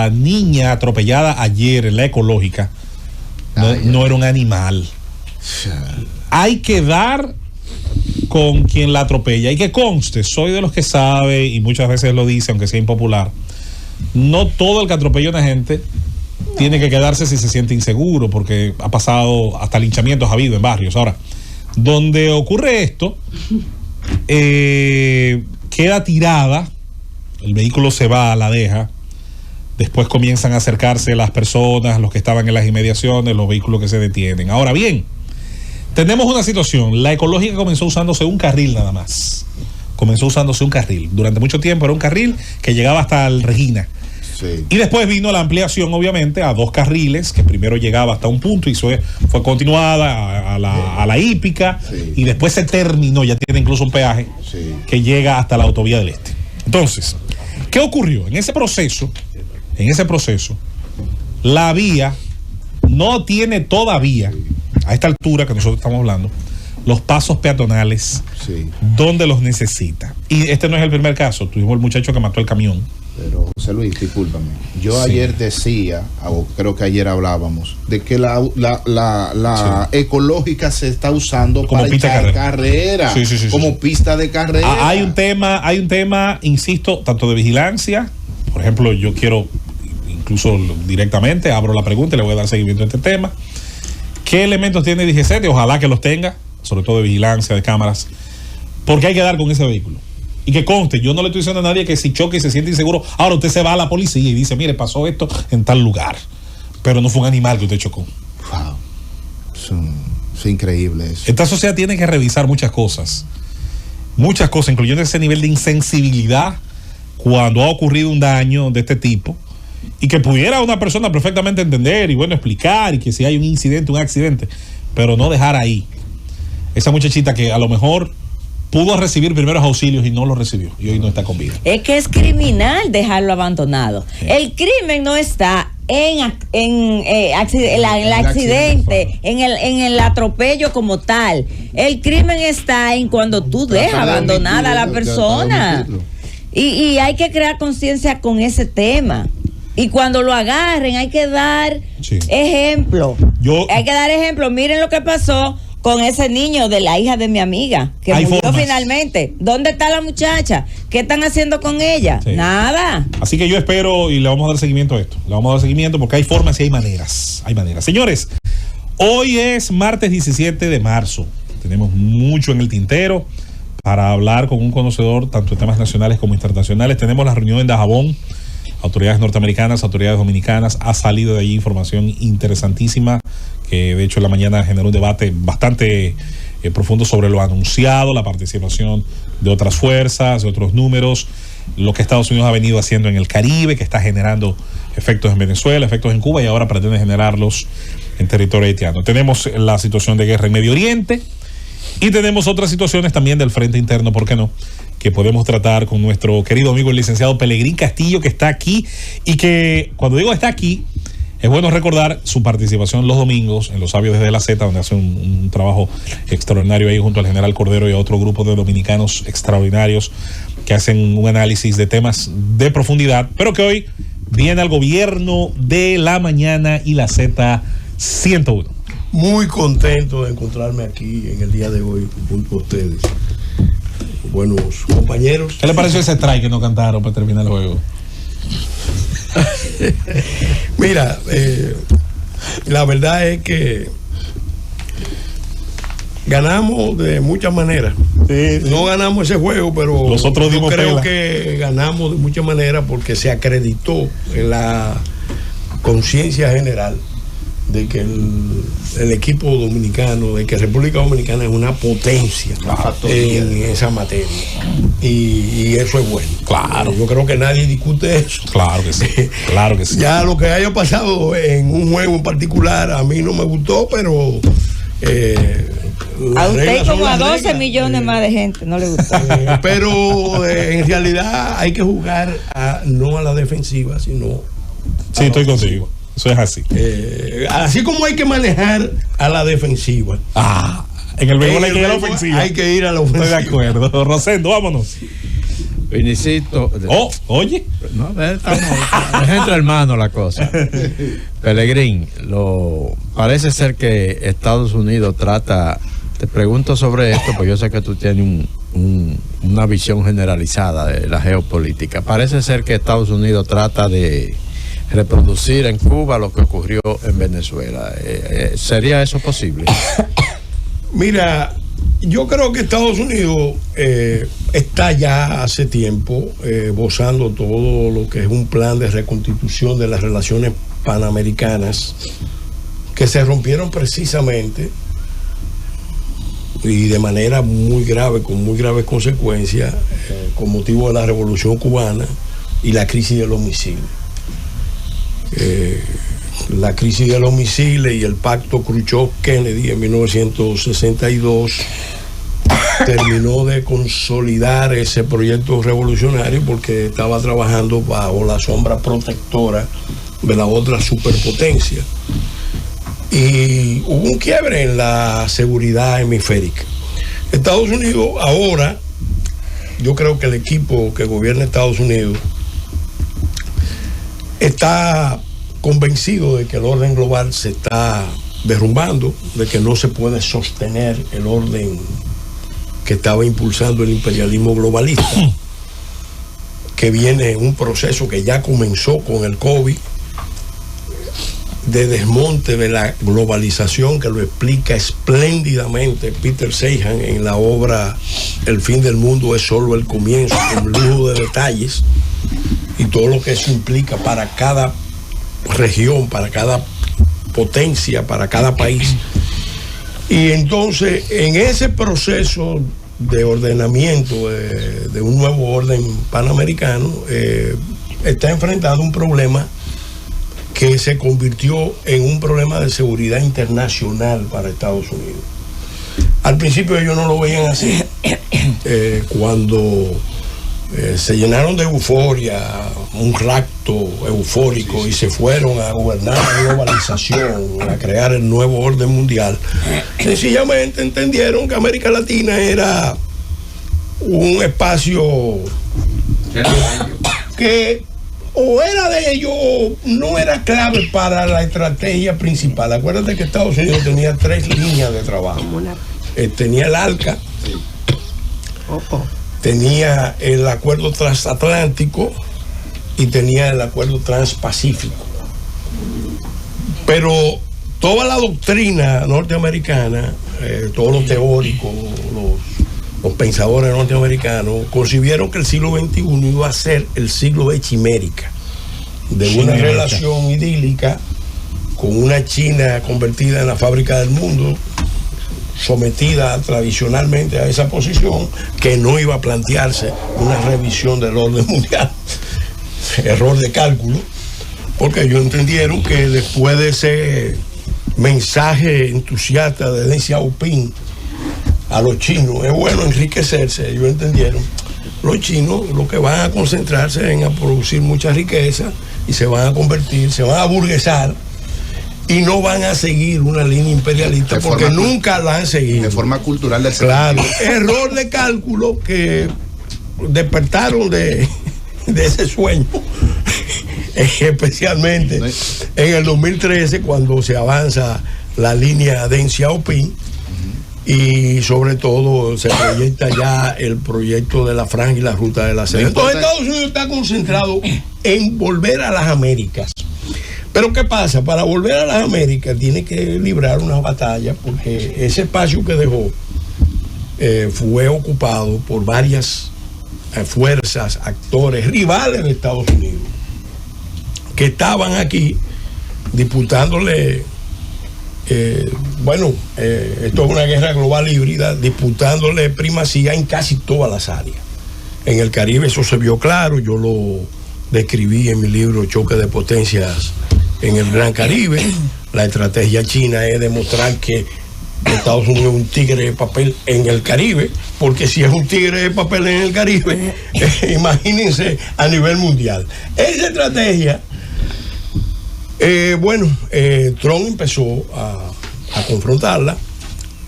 la niña atropellada ayer en la Ecológica no era un animal. Hay que dar con quien la atropella. Y que conste, soy de los que sabe, y muchas veces lo dice, aunque sea impopular, no todo el que atropella a una gente tiene que quedarse si se siente inseguro, porque ha pasado, hasta linchamientos ha habido en barrios. Ahora, donde ocurre esto, queda tirada, el vehículo se va, la deja, después comienzan a acercarse las personas, los que estaban en las inmediaciones, los vehículos que se detienen. Ahora bien, tenemos una situación. La Ecológica comenzó usándose un carril nada más. Comenzó usándose un carril. Durante mucho tiempo era un carril que llegaba hasta el Regina. Sí. Y después vino la ampliación, obviamente, a 2 carriles, que primero llegaba hasta un punto y fue continuada a la hípica, sí. Y después se terminó, ya tiene incluso un peaje, sí, que llega hasta la autovía del Este. Entonces, ¿qué ocurrió? En ese proceso, la vía no tiene todavía, a esta altura que nosotros estamos hablando, los pasos peatonales, sí, donde los necesita. Y este no es el primer caso. Tuvimos el muchacho que mató el camión. Pero, José Luis, discúlpame. Yo sí, ayer decía, o creo que ayer hablábamos, de que la sí, Ecológica se está usando como para pista de carrera. Sí, como pista de carrera. Hay un tema, insisto, tanto de vigilancia. Por ejemplo, yo quiero, incluso directamente, abro la pregunta y le voy a dar seguimiento a este tema. ¿Qué elementos tiene DGCET? Ojalá que los tenga, sobre todo de vigilancia, de cámaras, porque hay que dar con ese vehículo. Y que conste, yo no le estoy diciendo a nadie que si choque y se siente inseguro, ahora usted se va a la policía y dice, mire, pasó esto en tal lugar, pero no fue un animal que usted chocó. Wow. Es increíble eso. Esta sociedad tiene que revisar muchas cosas, incluyendo ese nivel de insensibilidad cuando ha ocurrido un daño de este tipo, y que pudiera una persona perfectamente entender y bueno, explicar, y que si hay un incidente, un accidente, pero no dejar ahí. Esa muchachita que a lo mejor pudo recibir primeros auxilios y no lo recibió, y hoy no está con vida. Es que es criminal dejarlo abandonado. Sí. El crimen no está en el accidente, en el atropello como tal. El crimen está en cuando tú dejas abandonada a la persona. Y hay que crear conciencia con ese tema. Y cuando lo agarren hay que dar ejemplo. Hay que dar ejemplo. Miren lo que pasó con ese niño de la hija de mi amiga, que murió finalmente. ¿Dónde está la muchacha? ¿Qué están haciendo con ella? Sí. Nada. Así que yo espero y le vamos a dar seguimiento a esto. Le vamos a dar seguimiento porque hay formas y hay maneras. Señores, hoy es martes 17 de marzo. Tenemos mucho en el tintero para hablar con un conocedor tanto de temas nacionales como internacionales. Tenemos la reunión en Dajabón. Autoridades norteamericanas, autoridades dominicanas, ha salido de allí información interesantísima, que de hecho en la mañana generó un debate bastante profundo sobre lo anunciado, la participación de otras fuerzas, de otros números, lo que Estados Unidos ha venido haciendo en el Caribe, que está generando efectos en Venezuela, efectos en Cuba, y ahora pretende generarlos en territorio haitiano. Tenemos la situación de guerra en Medio Oriente y tenemos otras situaciones también del frente interno, ¿por qué no?, que podemos tratar con nuestro querido amigo el licenciado Pelegrín Castillo, que está aquí, y que cuando digo está aquí, es bueno recordar su participación los domingos en Los Sabios desde la Z, donde hace un trabajo extraordinario ahí junto al general Cordero y a otro grupo de dominicanos extraordinarios que hacen un análisis de temas de profundidad, pero que hoy viene al gobierno de la mañana y la Z101. Muy contento de encontrarme aquí en el día de hoy junto a ustedes. Buenos compañeros. ¿Qué le pareció ese try que no cantaron para terminar el juego? Mira, la verdad es que ganamos de muchas maneras. Sí. No ganamos ese juego, pero nosotros yo creo que ganamos de muchas maneras porque se acreditó en la conciencia general de que el equipo dominicano, de que República Dominicana es una potencia en esa materia, y eso es bueno. Claro. Yo creo que nadie discute eso. Claro que sí. Claro que sí. Ya lo que haya pasado en un juego en particular a mí no me gustó, pero a usted como a 12 millones más de gente no le gustó. Pero en realidad hay que jugar no a la defensiva, sino sí, estoy contigo. Eso es así. Así como hay que manejar a la defensiva. En el béisbol hay que ir a la ofensiva. Hay que ir a la ofensiva. Estoy de acuerdo. Rosendo, vámonos. Vinicito. Oye. No, estamos entre hermanos la cosa. Pelegrín, parece ser que Estados Unidos trata, te pregunto sobre esto, porque yo sé que tú tienes una visión generalizada de la geopolítica. Parece ser que Estados Unidos trata de reproducir en Cuba lo que ocurrió en Venezuela. ¿Sería eso posible? Mira, yo creo que Estados Unidos está ya hace tiempo gozando todo lo que es un plan de reconstitución de las relaciones panamericanas que se rompieron precisamente y de manera muy grave, con muy graves consecuencias, con motivo de la Revolución Cubana y la crisis de los misiles. La crisis de los misiles y el pacto Khrushchev-Kennedy en 1962 terminó de consolidar ese proyecto revolucionario porque estaba trabajando bajo la sombra protectora de la otra superpotencia. Y hubo un quiebre en la seguridad hemisférica. Estados Unidos ahora, yo creo que el equipo que gobierna Estados Unidos está convencido de que el orden global se está derrumbando, de que no se puede sostener el orden que estaba impulsando el imperialismo globalista, que viene un proceso que ya comenzó con el COVID, de desmonte de la globalización, que lo explica espléndidamente Peter Seihan en la obra El fin del mundo es solo el comienzo, con lujo de detalles y todo lo que eso implica para cada región, para cada potencia, para cada país. Y entonces en ese proceso de ordenamiento de un nuevo orden panamericano está enfrentando un problema que se convirtió en un problema de seguridad internacional para Estados Unidos. Al principio ellos no lo veían así. Cuando se llenaron de euforia, un rapto eufórico, y se fueron a gobernar la globalización, a crear el nuevo orden mundial, sencillamente entendieron que América Latina era un espacio que o era de ellos o no era clave para la estrategia principal. Acuérdate que Estados Unidos tenía 3 líneas de trabajo. Tenía el ALCA, tenía el acuerdo transatlántico y tenía el acuerdo transpacífico. Pero toda la doctrina norteamericana, todos los teóricos, los pensadores norteamericanos concibieron que el siglo XXI iba a ser el siglo de Chimérica, de una relación idílica con una China convertida en la fábrica del mundo, sometida tradicionalmente a esa posición, que no iba a plantearse una revisión del orden mundial. Error de cálculo, porque ellos entendieron que después de ese mensaje entusiasta de Deng Xiaoping a los chinos, es bueno enriquecerse. Ellos entendieron, los chinos lo que van a concentrarse en a producir mucha riqueza y se van a convertir, se van a burguesar y no van a seguir una línea imperialista porque nunca la han seguido. De forma cultural del claro, error de cálculo que despertaron de ese sueño, especialmente en el 2013 cuando se avanza la línea Deng Xiaoping y sobre todo se proyecta ya el proyecto de la Franja y la Ruta de la Seda. Entonces Estados Unidos está concentrado en volver a las Américas. Pero ¿qué pasa? Para volver a las Américas tiene que librar una batalla porque ese espacio que dejó fue ocupado por varias fuerzas, actores, rivales de Estados Unidos, que estaban aquí disputándole, esto es una guerra global híbrida, disputándole primacía en casi todas las áreas. En el Caribe eso se vio claro, yo lo describí en mi libro Choque de Potencias en el Gran Caribe. La estrategia china es demostrar que Estados Unidos es un tigre de papel en el Caribe, porque si es un tigre de papel en el Caribe, imagínense a nivel mundial. Esa estrategia, Trump empezó a confrontarla,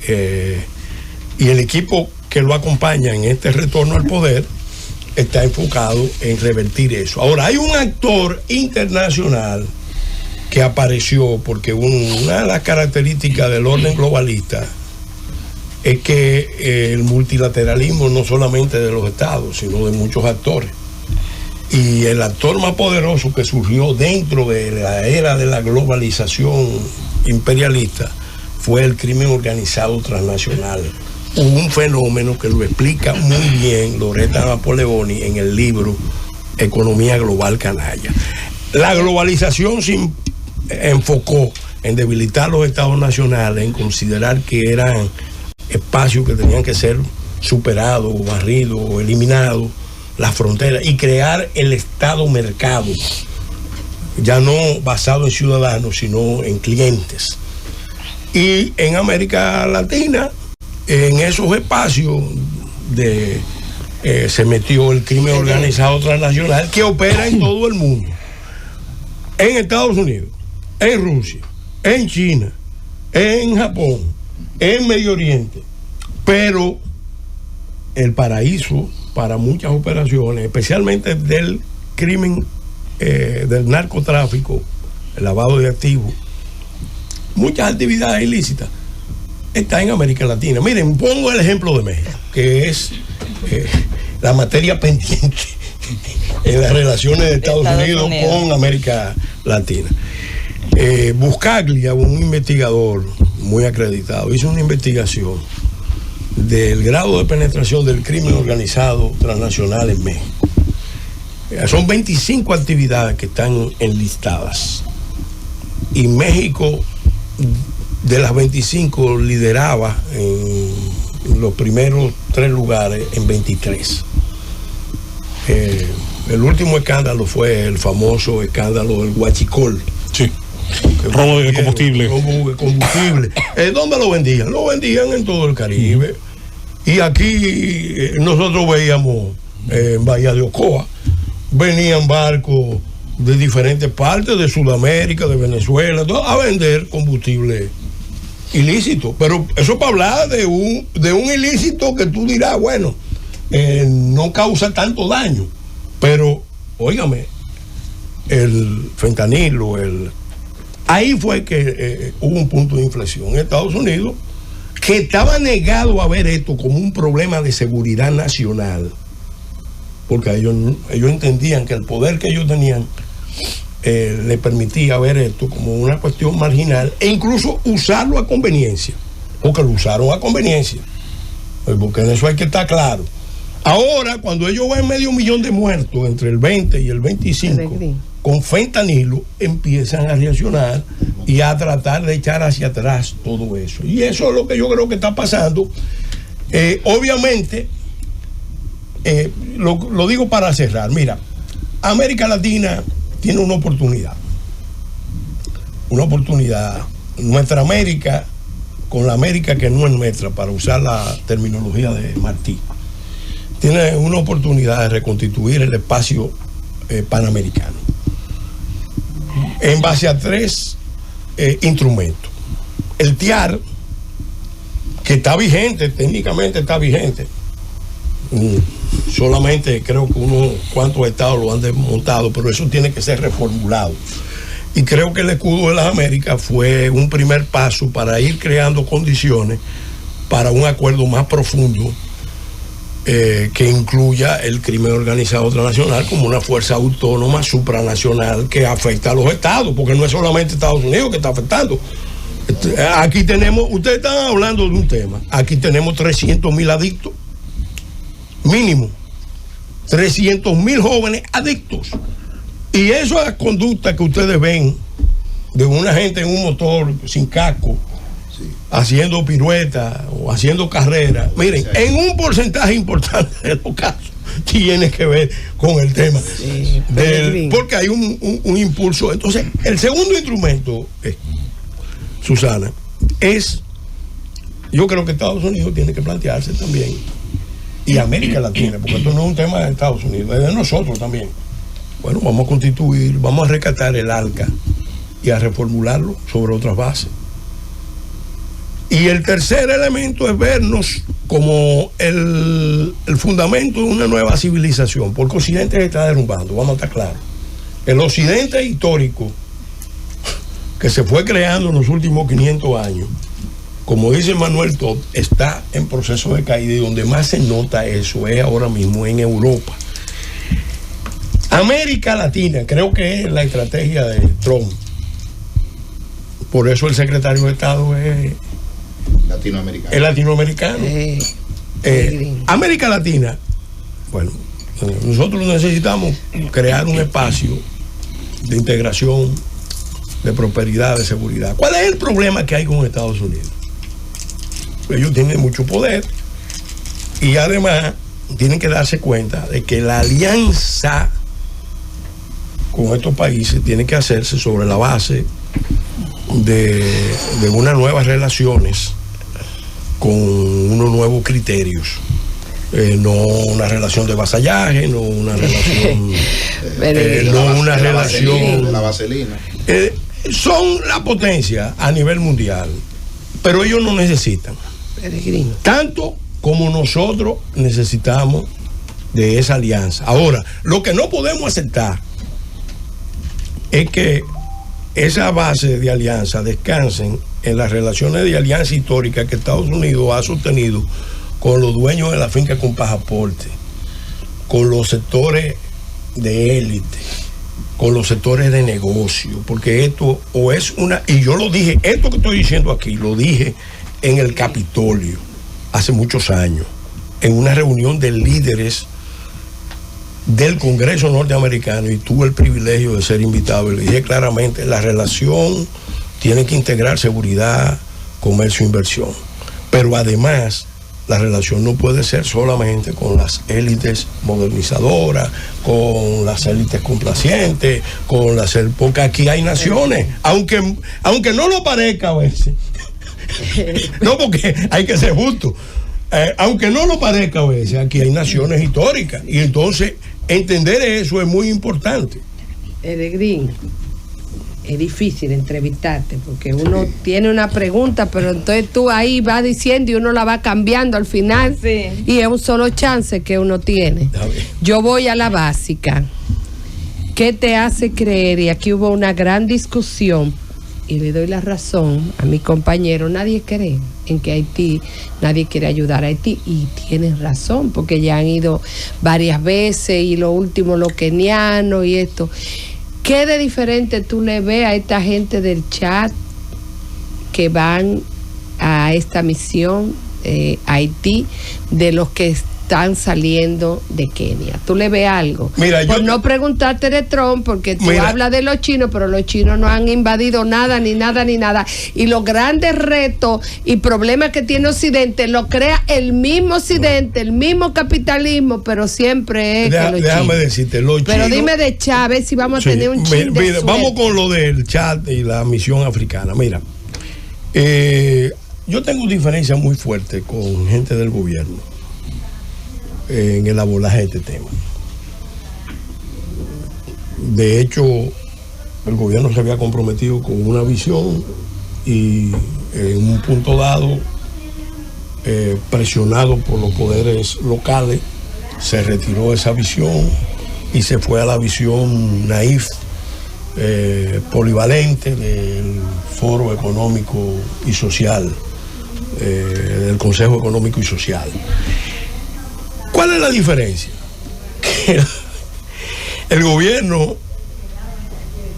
y el equipo que lo acompaña en este retorno al poder está enfocado en revertir eso. Ahora, hay un actor internacional que apareció porque una de las características del orden globalista es que el multilateralismo no solamente de los estados, sino de muchos actores. Y el actor más poderoso que surgió dentro de la era de la globalización imperialista fue el crimen organizado transnacional. Un fenómeno que lo explica muy bien Loretta Napoleoni en el libro Economía Global Canalla. La globalización se enfocó en debilitar los estados nacionales, en considerar que eran espacios que tenían que ser superados, barridos, eliminados, las fronteras, y crear el estado mercado, ya no basado en ciudadanos, sino en clientes. Y en América Latina, en esos espacios se metió el crimen organizado transnacional que opera en todo el mundo, en Estados Unidos, en Rusia, en China, en Japón, en Medio Oriente. Pero el paraíso para muchas operaciones, especialmente del crimen, del narcotráfico, el lavado de activos, muchas actividades ilícitas, está en América Latina. Miren, pongo el ejemplo de México, que es la materia pendiente en las relaciones de Estados Unidos con América Latina. Buscaglia, un investigador muy acreditado, hizo una investigación del grado de penetración del crimen organizado transnacional en México. Son 25 actividades que están enlistadas, y México, de las 25, lideraba en los primeros 3 lugares en 23. El último escándalo fue el famoso escándalo del huachicol. Sí. Robo de combustible. Robo de combustible. ¿Dónde lo vendían? Lo vendían en todo el Caribe. Y aquí nosotros veíamos en Bahía de Ocoa, venían barcos de diferentes partes de Sudamérica, de Venezuela, a vender combustible ilícito. Pero eso para hablar de un ilícito que tú dirás, bueno, no causa tanto daño. Pero, óigame, el fentanilo, ahí fue que hubo un punto de inflexión en Estados Unidos, que estaba negado a ver esto como un problema de seguridad nacional, porque ellos entendían que el poder que ellos tenían le permitía ver esto como una cuestión marginal, e incluso usarlo a conveniencia, porque lo usaron a conveniencia, porque en eso hay que estar claro. Ahora, cuando ellos ven 500,000 de muertos entre el 20 y el 25 con fentanilo, empiezan a reaccionar y a tratar de echar hacia atrás todo eso. Y eso es lo que yo creo que está pasando. Obviamente, lo digo para cerrar. Mira, América Latina tiene una oportunidad. Nuestra América, con la América que no es nuestra, para usar la terminología de Martí, tiene una oportunidad de reconstituir el espacio panamericano en base a 3 instrumentos. El TIAR, que está vigente, técnicamente está vigente. Solamente creo que unos cuantos estados lo han desmontado, pero eso tiene que ser reformulado. Y creo que el escudo de las Américas fue un primer paso para ir creando condiciones para un acuerdo más profundo, que incluya el crimen organizado transnacional como una fuerza autónoma supranacional que afecta a los estados, porque no es solamente Estados Unidos que está afectando. Aquí tenemos, ustedes están hablando de un tema, aquí tenemos 300,000 adictos, mínimo 300,000 jóvenes adictos, y esas conductas que ustedes ven de una gente en un motor sin casco, haciendo piruetas o haciendo carreras, miren, en un porcentaje importante de los casos tiene que ver con el tema porque hay un impulso. Entonces, el segundo instrumento, Susana, yo creo que Estados Unidos tiene que plantearse también, y América Latina, porque esto no es un tema de Estados Unidos, es de nosotros también. Bueno, vamos a constituir, vamos a rescatar el ALCA y a reformularlo sobre otras bases. Y el tercer elemento es vernos como el fundamento de una nueva civilización, porque Occidente se está derrumbando, vamos a estar claros. El Occidente histórico que se fue creando en los últimos 500 años, como dice Manuel Todd, está en proceso de caída, y donde más se nota eso es ahora mismo en Europa. América Latina, creo que es la estrategia de Trump. Por eso el secretario de Estado es latinoamericano. América Latina, bueno, nosotros necesitamos crear un espacio de integración, de prosperidad, de seguridad. ¿Cuál es el problema que hay con Estados Unidos? Ellos tienen mucho poder y además tienen que darse cuenta de que la alianza con estos países tiene que hacerse sobre la base de unas nuevas relaciones con unos nuevos criterios. No una relación de vasallaje, no una relación de la vaselina. Son la potencia a nivel mundial, pero ellos no necesitan tanto como nosotros necesitamos de esa alianza. Ahora, lo que no podemos aceptar es que esa base de alianza descansen en las relaciones de alianza histórica que Estados Unidos ha sostenido con los dueños de la finca con pasaporte, con los sectores de élite, con los sectores de negocio, porque esto o es una, y yo lo dije, esto que estoy diciendo aquí, lo dije en el Capitolio hace muchos años, en una reunión de líderes del Congreso norteamericano, y tuve el privilegio de ser invitado, y le dije claramente, la relación tiene que integrar seguridad, comercio e inversión, pero además la relación no puede ser solamente con las élites modernizadoras, con las élites complacientes, porque aquí hay naciones, aunque no lo parezca a veces, no, porque hay que ser justo, aunque no lo parezca a veces, aquí hay naciones históricas, y entonces entender eso es muy importante. Peregrín, es difícil entrevistarte porque uno tiene una pregunta, pero entonces tú ahí vas diciendo y uno la va cambiando al final, y es un solo chance que uno tiene. Yo voy a la básica. ¿Qué te hace creer? Y aquí hubo una gran discusión y le doy la razón a mi compañero. Nadie cree en que Haití, nadie quiere ayudar a Haití, y tienen razón porque ya han ido varias veces, y lo último los kenianos y esto. ¿Qué de diferente tú le ves a esta gente del chat que van a esta misión a Haití de los que están saliendo de Kenia? ¿Tú le ves algo? Mira, por no preguntarte de Trump, porque tú hablas de los chinos, pero los chinos no han invadido nada. Y los grandes retos y problemas que tiene Occidente los crea el mismo Occidente, el mismo capitalismo, pero siempre es déjame decirte, los pero chinos, dime de Chávez si vamos a tener un chin de suerte. Vamos con lo del chat y la misión africana. Mira, yo tengo diferencias muy fuertes con gente del gobierno en el abordaje de este tema. De hecho, el gobierno se había comprometido con una visión, y en un punto dado, presionado por los poderes locales, se retiró esa visión y se fue a la visión naif, polivalente del Foro Económico y Social, del Consejo Económico y Social. ¿Cuál es la diferencia? Que el gobierno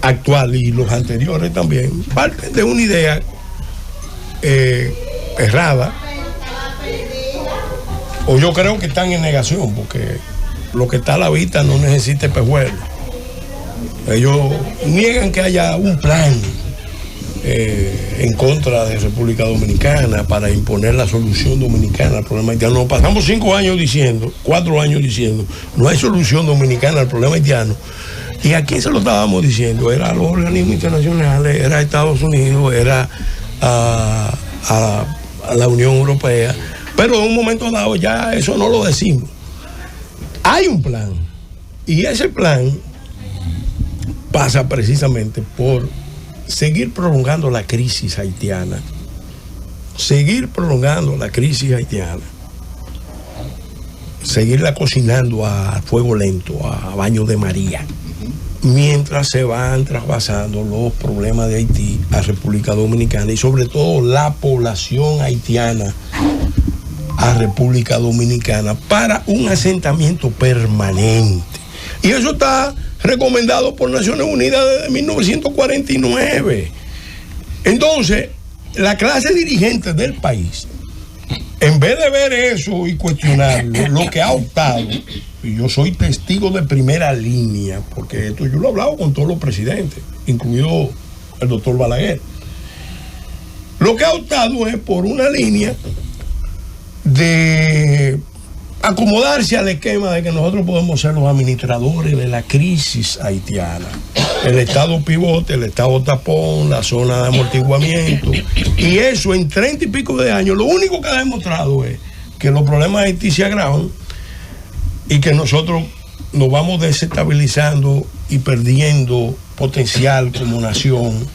actual y los anteriores también parten de una idea errada, o yo creo que están en negación, porque lo que está a la vista no necesita espejuelos. Ellos niegan que haya un plan en contra de República Dominicana para imponer la solución dominicana al problema haitiano. Nos pasamos 4 años diciendo, no hay solución dominicana al problema haitiano. ¿Y a quién se lo estábamos diciendo? Era a los organismos internacionales, era a Estados Unidos, era a la Unión Europea. Pero en un momento dado ya eso no lo decimos. Hay un plan, y ese plan pasa precisamente por seguir prolongando la crisis haitiana seguir prolongando la crisis haitiana, seguirla cocinando a fuego lento, a baño de María, mientras se van traspasando los problemas de Haití a República Dominicana y sobre todo la población haitiana a República Dominicana para un asentamiento permanente. Y eso está recomendado por Naciones Unidas desde 1949. Entonces, la clase dirigente del país, en vez de ver eso y cuestionarlo, lo que ha optado, y yo soy testigo de primera línea, porque esto yo lo he hablado con todos los presidentes, incluido el doctor Balaguer, lo que ha optado es por una línea de acomodarse al esquema de que nosotros podemos ser los administradores de la crisis haitiana. El estado pivote, el estado tapón, la zona de amortiguamiento. Y eso en 30 y pico de años, lo único que ha demostrado es que los problemas de Haití se agravan y que nosotros nos vamos desestabilizando y perdiendo potencial como nación,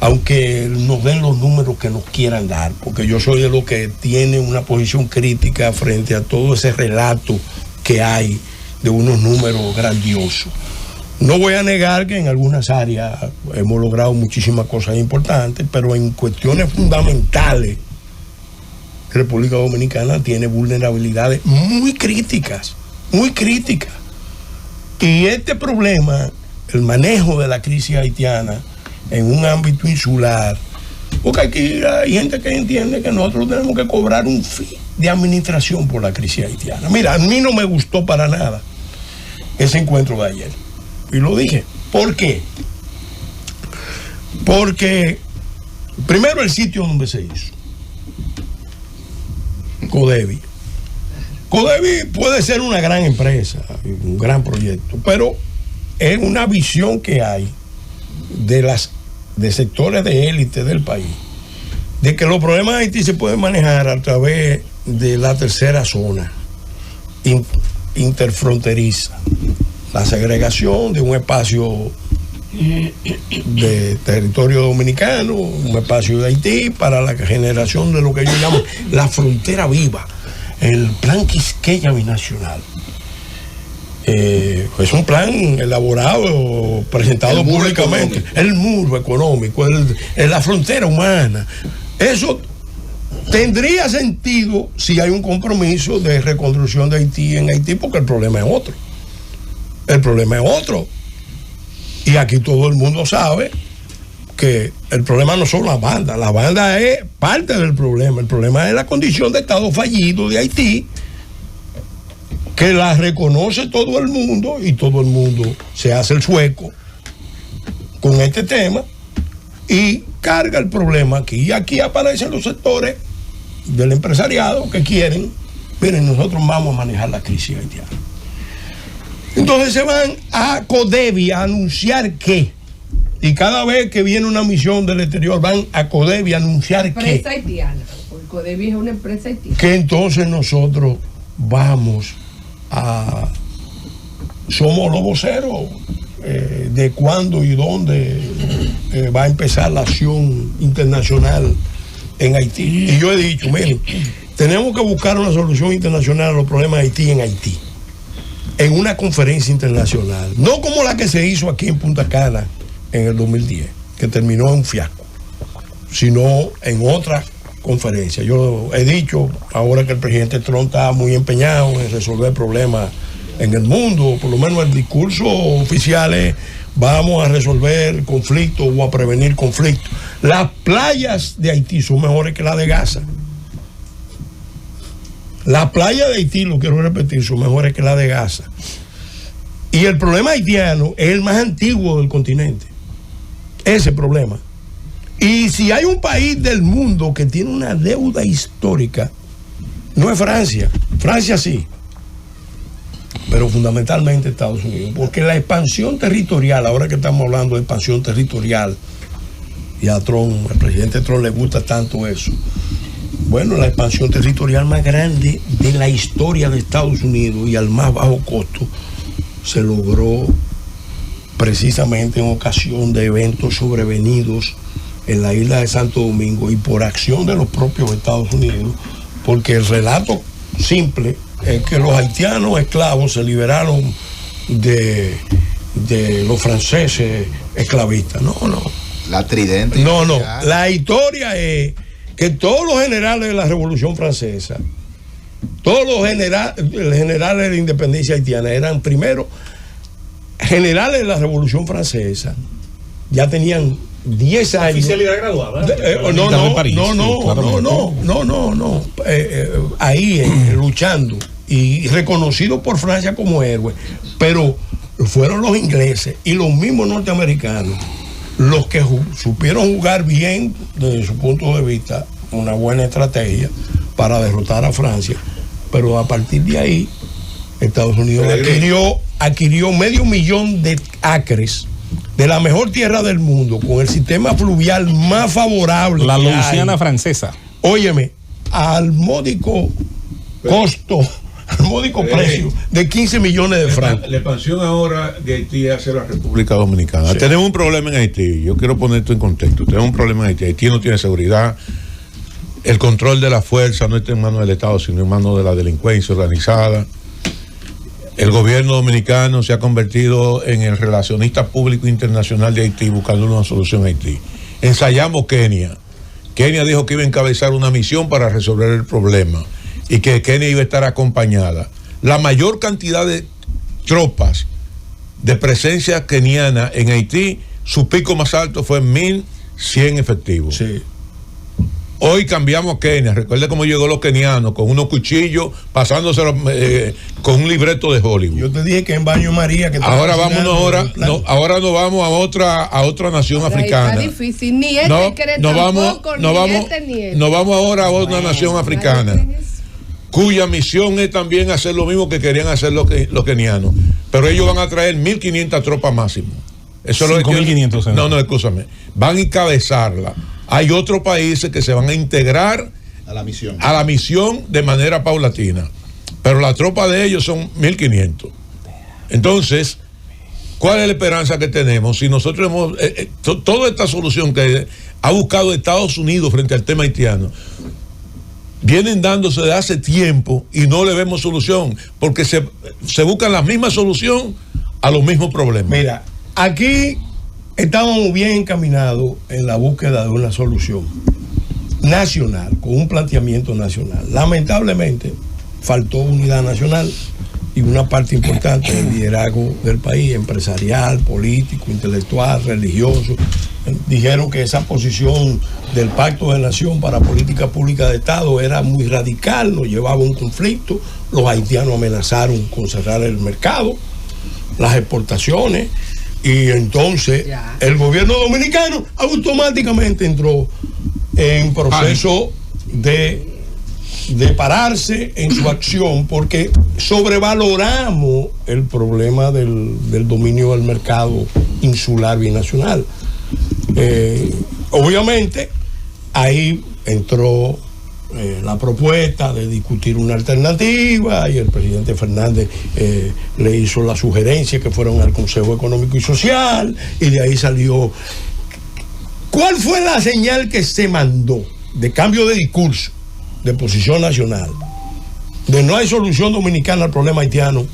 aunque nos den los números que nos quieran dar, porque yo soy de los que tiene una posición crítica frente a todo ese relato que hay de unos números grandiosos. No voy a negar que en algunas áreas hemos logrado muchísimas cosas importantes, pero en cuestiones fundamentales, República Dominicana tiene vulnerabilidades muy críticas, muy críticas. Y este problema, el manejo de la crisis haitiana en un ámbito insular, porque aquí hay gente que entiende que nosotros tenemos que cobrar un fee de administración por la crisis haitiana. Mira, a mí no me gustó para nada ese encuentro de ayer. Y lo dije. ¿Por qué? Porque, primero, el sitio donde se hizo. Codevi. Codevi puede ser una gran empresa, un gran proyecto, pero es una visión que hay de sectores de élite del país, de que los problemas de Haití se pueden manejar a través de la tercera zona interfronteriza. La segregación de un espacio de territorio dominicano, un espacio de Haití, para la generación de lo que yo llamo la frontera viva, el plan Quisqueya binacional. Es un plan elaborado, presentado públicamente. El muro económico, la frontera humana. Eso tendría sentido si hay un compromiso de reconstrucción de Haití en Haití, porque el problema es otro. El problema es otro. Y aquí todo el mundo sabe que el problema no son las bandas. La banda es parte del problema. El problema es la condición de estado fallido de Haití, que la reconoce todo el mundo y todo el mundo se hace el sueco con este tema y carga el problema aquí. Y aquí aparecen los sectores del empresariado que quieren, miren, nosotros vamos a manejar la crisis haitiana. Entonces se van a Codevi a anunciar qué. Y cada vez que viene una misión del exterior van a Codevi a anunciar qué. Empresa haitiana, porque Codevi es una empresa haitiana. Que entonces nosotros vamos somos los voceros de cuándo y dónde va a empezar la acción internacional en Haití. Y yo he dicho, miren, tenemos que buscar una solución internacional a los problemas de Haití en Haití, en una conferencia internacional, no como la que se hizo aquí en Punta Cana en el 2010, que terminó en un fiasco, sino en otra conferencia. Yo he dicho ahora que el presidente Trump está muy empeñado en resolver problemas en el mundo, por lo menos el discurso oficial es: vamos a resolver conflictos o a prevenir conflictos. Las playas de Haití son mejores que las de Gaza. Las playas de Haití, lo quiero repetir, son mejores que las de Gaza. Y el problema haitiano es el más antiguo del continente. Ese problema. Y si hay un país del mundo que tiene una deuda histórica, no es Francia. Francia sí, pero fundamentalmente Estados Unidos. Porque la expansión territorial, ahora que estamos hablando de expansión territorial, y a Trump, al presidente Trump le gusta tanto eso. Bueno, la expansión territorial más grande de la historia de Estados Unidos y al más bajo costo se logró precisamente en ocasión de eventos sobrevenidos en la isla de Santo Domingo y por acción de los propios Estados Unidos, porque el relato simple es que los haitianos esclavos se liberaron de los franceses esclavistas. No. La tridente. No. La historia es que todos los generales de la Revolución Francesa, todos los generales de la independencia haitiana eran primero generales de la Revolución Francesa, ya tenían 10 años. Oficialidad graduada. No. Ahí luchando y reconocido por Francia como héroe. Pero fueron los ingleses y los mismos norteamericanos los que supieron jugar bien, desde su punto de vista, una buena estrategia para derrotar a Francia. Pero a partir de ahí, Estados Unidos adquirió 500,000 de acres de la mejor tierra del mundo, con el sistema fluvial más favorable. La Luisiana francesa. Óyeme, al módico costo, al módico precio de 15 millones de francos. La expansión ahora de Haití hacia la República Dominicana. Sí. Tenemos un problema en Haití, yo quiero poner esto en contexto. Tenemos un problema en Haití. Haití no tiene seguridad. El control de la fuerza no está en manos del Estado, sino en manos de la delincuencia organizada. El gobierno dominicano se ha convertido en el relacionista público internacional de Haití, buscando una solución a Haití. Ensayamos Kenia. Kenia dijo que iba a encabezar una misión para resolver el problema y que Kenia iba a estar acompañada. La mayor cantidad de tropas de presencia keniana en Haití, su pico más alto fue 1,100 efectivos. Sí. Hoy cambiamos Kenia. Recuerde cómo llegó los kenianos, con unos cuchillos, pasándoselo con un libreto de Hollywood. Yo te dije que en Baño María... Que ahora nos vamos a otra nación africana. Está difícil. Ni este cree tampoco, nos vamos ahora a otra nación africana, cuya misión es también hacer lo mismo que querían hacer los kenianos. Pero ellos van a traer 1,500 tropas máximo. Eso 5,500. No, escúchame. Van a encabezarla. Hay otros países que se van a integrar a la misión de manera paulatina, pero la tropa de ellos son 1,500. Entonces, ¿cuál es la esperanza que tenemos? Si nosotros hemos toda esta solución que ha buscado Estados Unidos frente al tema haitiano, vienen dándose de hace tiempo y no le vemos solución, porque se buscan la misma solución a los mismos problemas. Mira, aquí estábamos bien encaminados en la búsqueda de una solución nacional, con un planteamiento nacional. Lamentablemente, faltó unidad nacional y una parte importante del liderazgo del país, empresarial, político, intelectual, religioso. Dijeron que esa posición del Pacto de Nación para política pública de Estado era muy radical, nos llevaba a un conflicto. Los haitianos amenazaron con cerrar el mercado, las exportaciones. Y entonces el gobierno dominicano automáticamente entró en proceso de pararse en su acción, porque sobrevaloramos el problema del dominio del mercado insular binacional. Obviamente ahí entró la propuesta de discutir una alternativa y el presidente Fernández le hizo la sugerencia que fueron al Consejo Económico y Social, y de ahí salió. ¿Cuál fue la señal que se mandó de cambio de discurso, de posición nacional, de no hay solución dominicana al problema haitiano?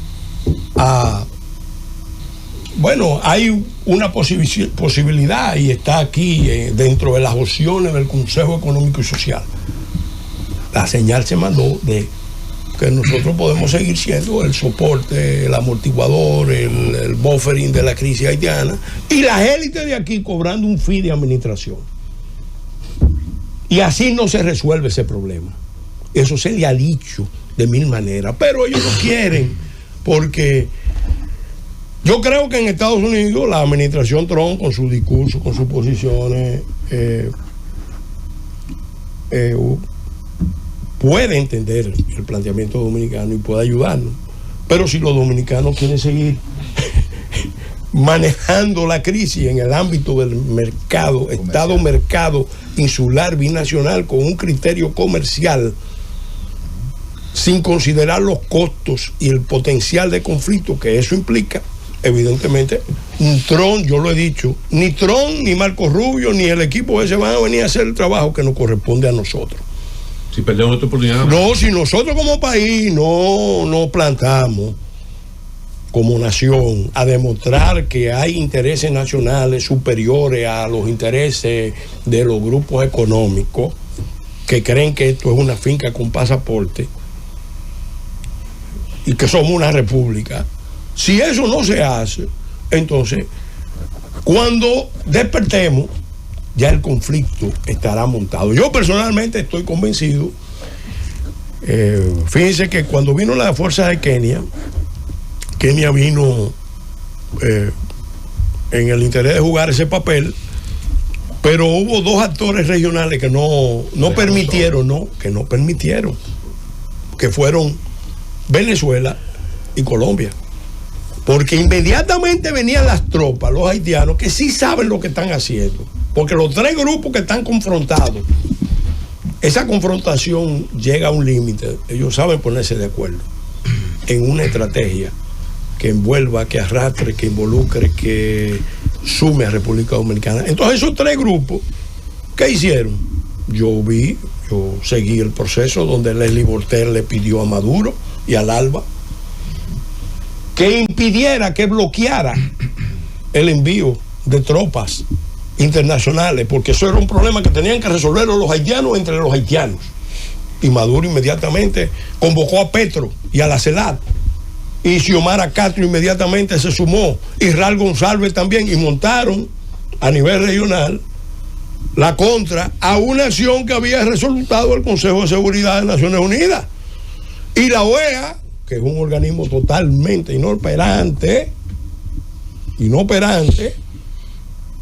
Bueno, hay una posibilidad y está aquí dentro de las opciones del Consejo Económico y Social. La señal se mandó de que nosotros podemos seguir siendo el soporte, el amortiguador, el buffering de la crisis haitiana, y las élites de aquí cobrando un fee de administración. Y así no se resuelve ese problema. Eso se le ha dicho de mil maneras, pero ellos no quieren, porque yo creo que en Estados Unidos la administración Trump, con su discurso, con sus posiciones, puede entender el planteamiento dominicano y puede ayudarnos. Pero si los dominicanos quieren seguir manejando la crisis en el ámbito del mercado, Estado-mercado insular binacional, con un criterio comercial, sin considerar los costos y el potencial de conflicto que eso implica, evidentemente Trump, yo lo he dicho, ni Trump, ni Marco Rubio, ni el equipo ese van a venir a hacer el trabajo que nos corresponde a nosotros. Si perdemos esta oportunidad. No, si nosotros como país no nos plantamos como nación a demostrar que hay intereses nacionales superiores a los intereses de los grupos económicos que creen que esto es una finca con pasaporte y que somos una república. Si eso no se hace, entonces cuando despertemos ya el conflicto estará montado. Yo personalmente estoy convencido. Fíjense que cuando vino la fuerza de Kenia vino en el interés de jugar ese papel, pero hubo dos actores regionales que no permitieron, que fueron Venezuela y Colombia. Porque inmediatamente venían las tropas, los haitianos, que sí saben lo que están haciendo. Porque los tres grupos que están confrontados, esa confrontación llega a un límite. Ellos saben ponerse de acuerdo en una estrategia que envuelva, que arrastre, que involucre, que sume a República Dominicana. Entonces esos tres grupos, ¿qué hicieron? Yo seguí el proceso donde Leslie Voltaire le pidió a Maduro y al ALBA que impidiera, que bloqueara el envío de tropas internacionales, porque eso era un problema que tenían que resolverlo los haitianos entre los haitianos. Y Maduro inmediatamente convocó a Petro y a la CELAC, y Xiomara Castro inmediatamente se sumó, y Raúl González también, y montaron a nivel regional la contra a una acción que había resultado el Consejo de Seguridad de Naciones Unidas. Y la OEA, que es un organismo totalmente inoperante,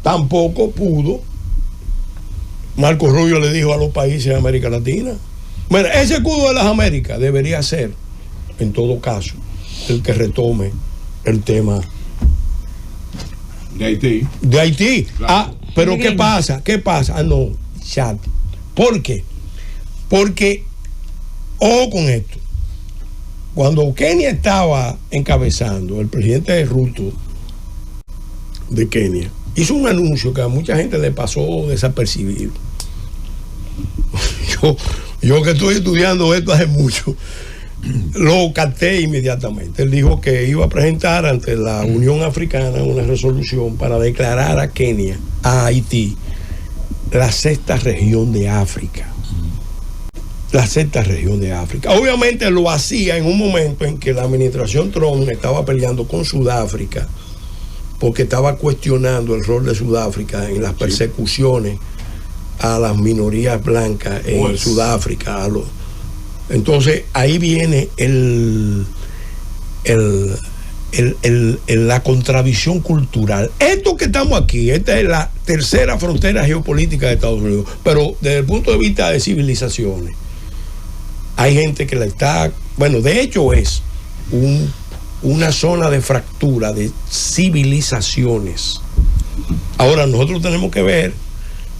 tampoco pudo. Marco Rubio le dijo a los países de América Latina, mira, ese escudo de las Américas debería ser, en todo caso, el que retome el tema de Haití. Claro. Pero ¿qué pasa? No, chat. ¿Por qué? Porque, ojo con esto, cuando Kenia estaba encabezando, el presidente Ruto de Kenia hizo un anuncio que a mucha gente le pasó desapercibido. Yo que estoy estudiando esto hace mucho, lo capté inmediatamente. Él dijo que iba a presentar ante la Unión Africana una resolución para declarar a Kenia, a Haití, la sexta región de África. La sexta región de África. Obviamente lo hacía en un momento en que la administración Trump estaba peleando con Sudáfrica, porque estaba cuestionando el rol de Sudáfrica en las persecuciones a las minorías blancas en Sudáfrica. Entonces ahí viene la contradicción cultural. Esto que estamos aquí, esta es la tercera frontera geopolítica de Estados Unidos, pero desde el punto de vista de civilizaciones, hay gente que la está, bueno, de hecho es una zona de fractura de civilizaciones. Ahora nosotros tenemos que ver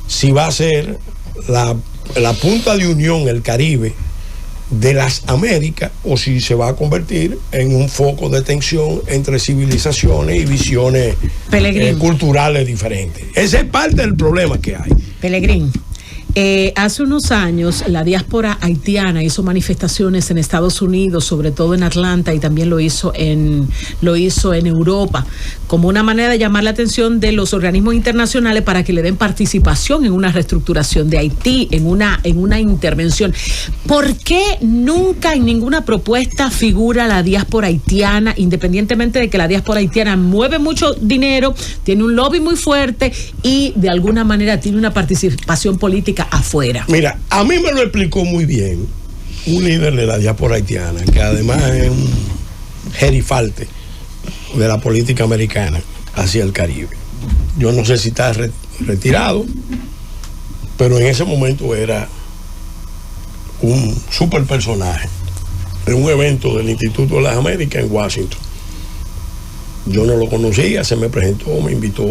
si va a ser la punta de unión, el Caribe de las Américas, o si se va a convertir en un foco de tensión entre civilizaciones y visiones culturales diferentes. Ese es parte del problema que hay. Pelegrín, hace unos años la diáspora haitiana hizo manifestaciones en Estados Unidos, sobre todo en Atlanta, y también lo hizo en Europa, como una manera de llamar la atención de los organismos internacionales para que le den participación en una reestructuración de Haití, en una intervención. ¿Por qué nunca en ninguna propuesta figura la diáspora haitiana, independientemente de que la diáspora haitiana mueve mucho dinero, tiene un lobby muy fuerte y de alguna manera tiene una participación política afuera? Mira, a mí me lo explicó muy bien un líder de la diáspora haitiana, que además es un gerifalte de la política americana hacia el Caribe. Yo no sé si está retirado, pero en ese momento era un super personaje en un evento del Instituto de las Américas en Washington. Yo no lo conocía, se me presentó, me invitó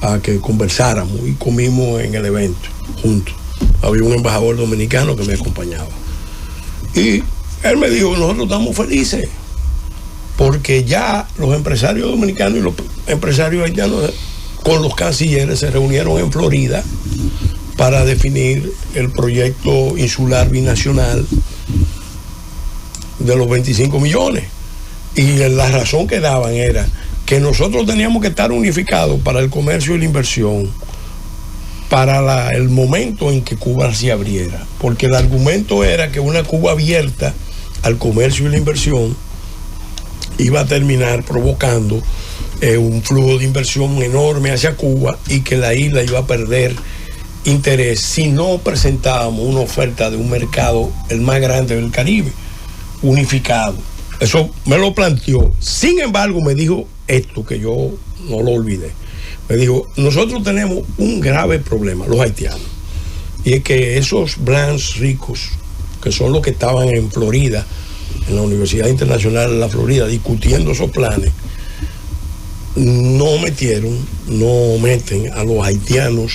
a que conversáramos y comimos en el evento juntos. Había un embajador dominicano que me acompañaba y él me dijo: nosotros estamos felices porque porque ya los empresarios dominicanos y los empresarios haitianos con los cancilleres se reunieron en Florida para definir el proyecto insular binacional de los 25 millones. Y la razón que daban era que nosotros teníamos que estar unificados para el comercio y la inversión para el momento en que Cuba se abriera, porque el argumento era que una Cuba abierta al comercio y la inversión iba a terminar provocando un flujo de inversión enorme hacia Cuba y que la isla iba a perder interés si no presentábamos una oferta de un mercado el más grande del Caribe, unificado. Eso me lo planteó. Sin embargo, me dijo esto que yo no lo olvidé. Me dijo, nosotros tenemos un grave problema, los haitianos, y es que esos blancs ricos, que son los que estaban en Florida, en la Universidad Internacional de la Florida, discutiendo esos planes, no meten a los haitianos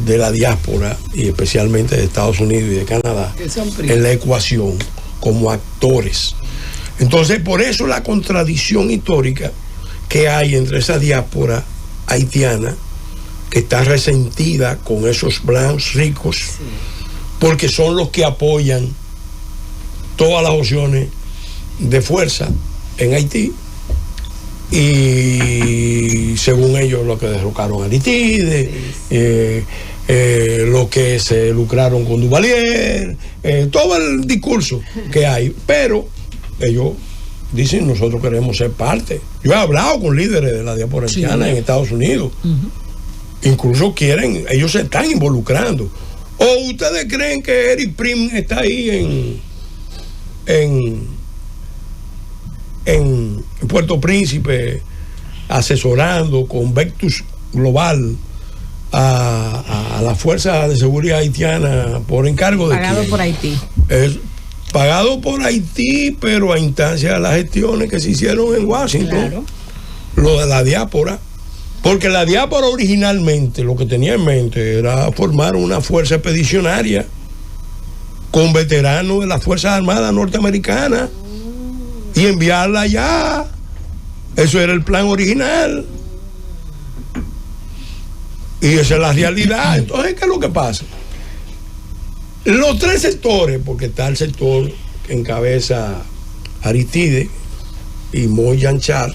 de la diáspora, y especialmente de Estados Unidos y de Canadá, en la ecuación como actores. Entonces, por eso la contradicción histórica que hay entre esa diáspora haitiana, que está resentida con esos blancos ricos, porque son los que apoyan todas las opciones de fuerza en Haití, y según ellos los que derrocaron a Aristide, los que se lucraron con Duvalier, todo el discurso que hay, pero ellos dicen, nosotros queremos ser parte. Yo he hablado con líderes de la diáspora haitiana en Estados Unidos. Incluso ellos se están involucrando. ¿O ustedes creen que Eric Prim está ahí en Puerto Príncipe asesorando con Vectus Global a la Fuerza de Seguridad Haitiana por encargo de pagado por Haití? Pagado por Haití, pero a instancia de las gestiones que se hicieron en Washington. Claro. Lo de la diáspora. Porque la diáspora originalmente lo que tenía en mente era formar una fuerza expedicionaria con veteranos de las Fuerzas Armadas norteamericanas y enviarla allá. Eso era el plan original. Y esa es la realidad. Entonces, ¿qué es lo que pasa? Los tres sectores, porque está el sector que encabeza Aristide y Moy Yanchar.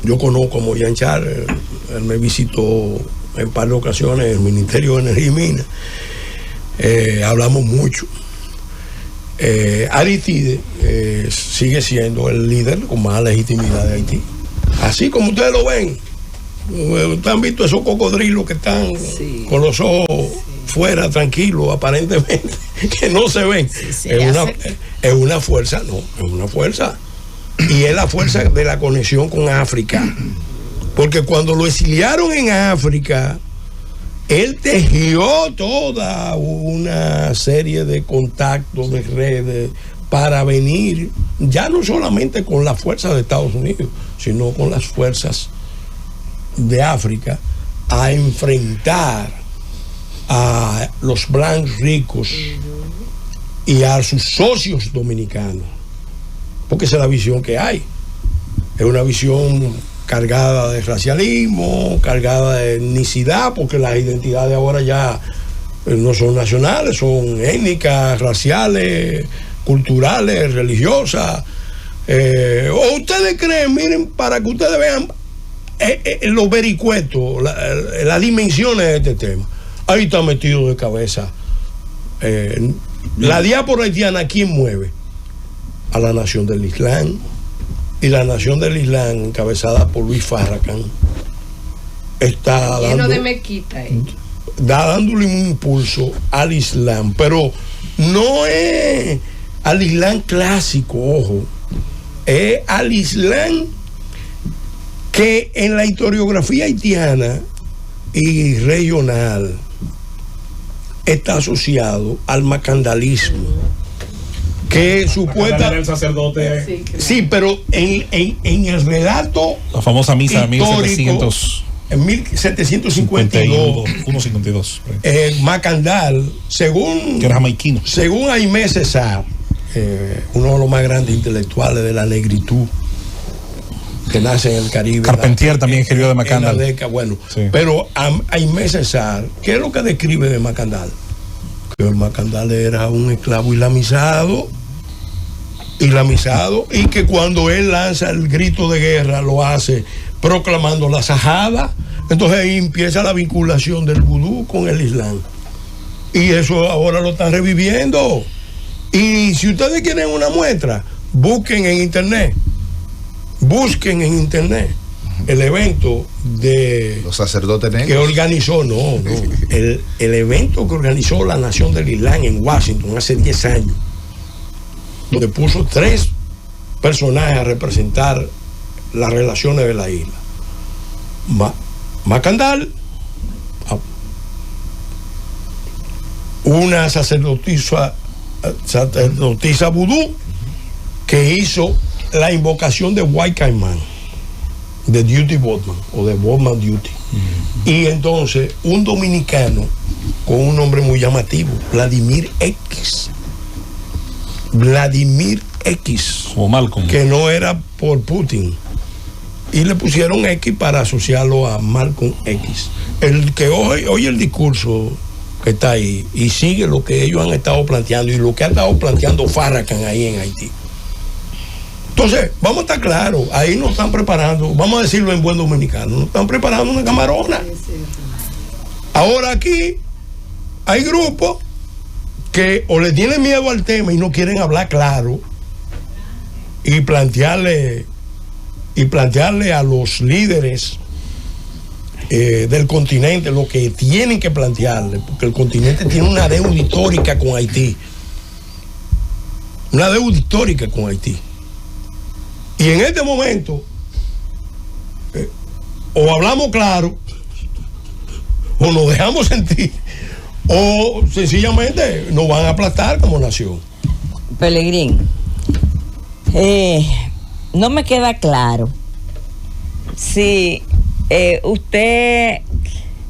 Yo conozco a Moy Yanchar, él me visitó en par de ocasiones en el Ministerio de Energía y Minas. Hablamos mucho. Aristide sigue siendo el líder con más legitimidad de Haití. Así como ustedes lo ven. Ustedes han visto esos cocodrilos que están con los ojos fuera, tranquilos, aparentemente, que no se ven. Es una fuerza, es una fuerza. Y es la fuerza de la conexión con África. Porque cuando lo exiliaron en África, él tejió toda una serie de contactos, de redes, para venir, ya no solamente con las fuerzas de Estados Unidos, sino con las fuerzas de África, a enfrentar a los blancos ricos y a sus socios dominicanos, porque esa es la visión que hay. Es una visión cargada de racialismo, cargada de etnicidad, porque las identidades ahora ya no son nacionales, son étnicas, raciales, culturales, religiosas. ¿O ustedes creen, miren, para que ustedes vean los vericuetos, las dimensiones de este tema? Ahí está metido de cabeza. La diáspora haitiana, ¿quién mueve? A la Nación del Islam. Y la Nación del Islam, encabezada por Luis Farrakhan, está dándole un impulso al Islam, pero no es al Islam clásico, ojo, es al Islam que en la historiografía haitiana y regional está asociado al macandalismo, que supuestamente el sacerdote. Sí, pero en el relato, la famosa misa de 1700. En 1752, 152. Macandal, según que era jamaiquino, según Aimé César, uno de los más grandes intelectuales de la negritud que nace en el Caribe. Carpentier también escribió de Macandal. Bueno, sí. Pero Aimé César, ¿qué es lo que describe de Macandal? Que Macandal era un esclavo islamizado, y que cuando él lanza el grito de guerra lo hace proclamando la sajada. Entonces ahí empieza la vinculación del vudú con el Islam, y eso ahora lo están reviviendo. Y si ustedes quieren una muestra, busquen en internet el evento de los sacerdotes negros que organizó, el evento que organizó la Nación del Islam en Washington hace 10 años, donde puso 3 personajes a representar las relaciones de la isla: Macandal, una sacerdotisa vudú que hizo la invocación de White Caimán, de Duty Botman o de Botman Duty. Y entonces un dominicano con un nombre muy llamativo, Vladimir X, o Malcolm, que no era por Putin, y le pusieron X para asociarlo a Malcolm X. El que oye el discurso que está ahí y sigue lo que ellos han estado planteando y lo que ha estado planteando Farrakhan ahí en Haití. Entonces, vamos a estar claros, ahí nos están preparando, vamos a decirlo en buen dominicano, nos están preparando una camarona. Ahora aquí hay grupos que o le tienen miedo al tema y no quieren hablar claro y plantearle a los líderes del continente lo que tienen que plantearle, porque el continente tiene una deuda histórica con Haití. Y en este momento, o hablamos claro, o nos dejamos sentir, o sencillamente nos van a aplastar como nación. Pelegrín, no me queda claro si usted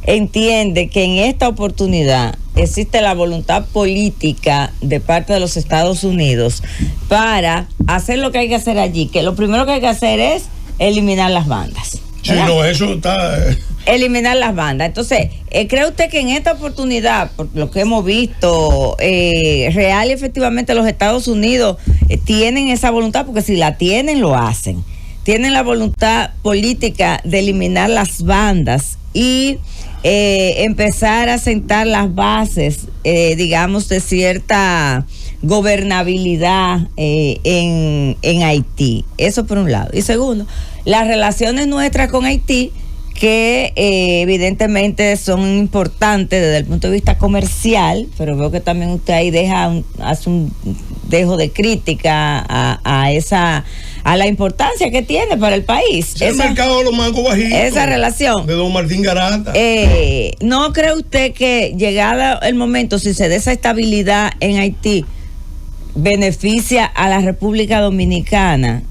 entiende que en esta oportunidad existe la voluntad política de parte de los Estados Unidos para hacer lo que hay que hacer allí, que lo primero que hay que hacer es eliminar las bandas. Sí, no, eso está... eliminar las bandas. Entonces, ¿cree usted que en esta oportunidad, por lo que hemos visto, real y efectivamente los Estados Unidos tienen esa voluntad? Porque si la tienen, lo hacen. Tienen la voluntad política de eliminar las bandas y empezar a sentar las bases, digamos, de cierta gobernabilidad en Haití. Eso por un lado. Y segundo, las relaciones nuestras con Haití, que evidentemente son importantes desde el punto de vista comercial, pero veo que también usted ahí hace un dejo de crítica a la importancia que tiene para el país. El mercado de los mangos bajitos. Esa relación. De don Martín Garata. ¿No cree usted que llegado el momento, si se da esa estabilidad en Haití, beneficia a la República Dominicana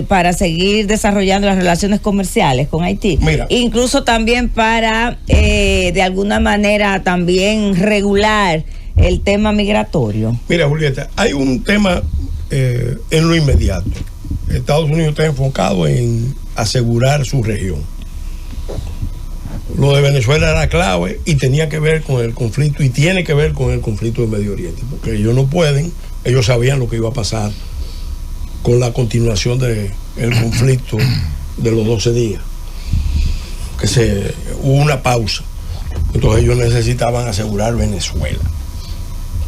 para seguir desarrollando las relaciones comerciales con Haití? Mira, incluso también para de alguna manera también regular el tema migratorio? Mira, Julieta, hay un tema en lo inmediato. Estados Unidos está enfocado en asegurar su región. Lo de Venezuela era clave y tenía que ver con el conflicto, y tiene que ver con el conflicto del Medio Oriente, porque ellos sabían lo que iba a pasar con la continuación del conflicto de los 12 días, que hubo una pausa. Entonces ellos necesitaban asegurar Venezuela,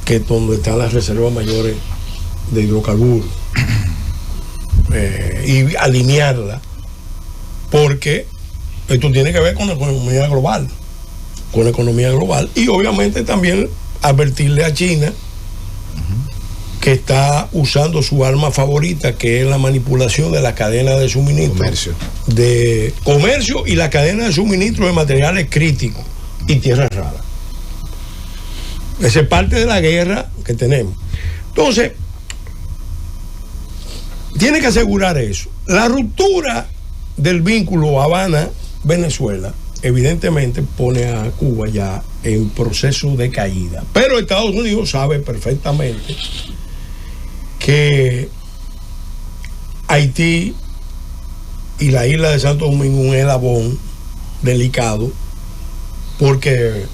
que es donde están las reservas mayores de hidrocarburos, y alinearla, porque esto tiene que ver con la economía global, y obviamente también advertirle a China que está usando su arma favorita, que es la manipulación de la cadena de suministro, de comercio y la cadena de suministro de materiales críticos y tierras raras. Esa es parte de la guerra que tenemos. Entonces, tiene que asegurar eso. La ruptura del vínculo Habana-Venezuela evidentemente pone a Cuba ya en proceso de caída. Pero Estados Unidos sabe perfectamente que Haití y la isla de Santo Domingo un eslabón delicado, porque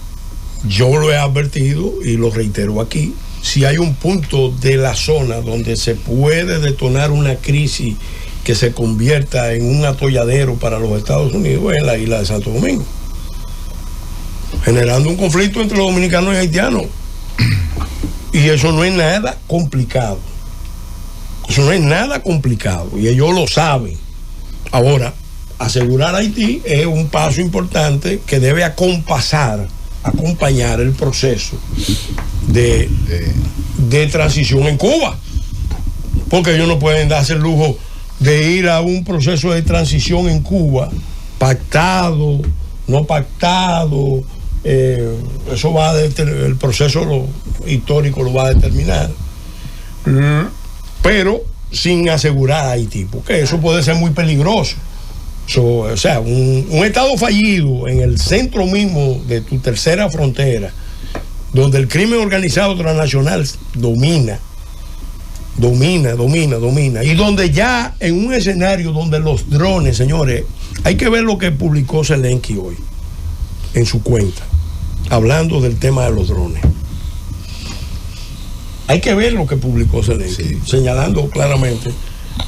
yo lo he advertido y lo reitero aquí: si hay un punto de la zona donde se puede detonar una crisis que se convierta en un atolladero para los Estados Unidos, es la isla de Santo Domingo, generando un conflicto entre los dominicanos y haitianos. Y eso no es nada complicado. Eso no es nada complicado y ellos lo saben. Ahora, asegurar a Haití es un paso importante que debe acompañar el proceso de transición en Cuba, porque ellos no pueden darse el lujo de ir a un proceso de transición en Cuba pactado, no pactado. Eso va a el proceso histórico lo va a determinar, pero sin asegurar a Haití, porque eso puede ser muy peligroso. O sea, un estado fallido en el centro mismo de tu tercera frontera, donde el crimen organizado transnacional domina, y donde ya en un escenario donde los drones, señores, hay que ver lo que publicó Zelensky hoy en su cuenta, hablando del tema de los drones. Hay que ver lo que publicó Zelensky, señalando claramente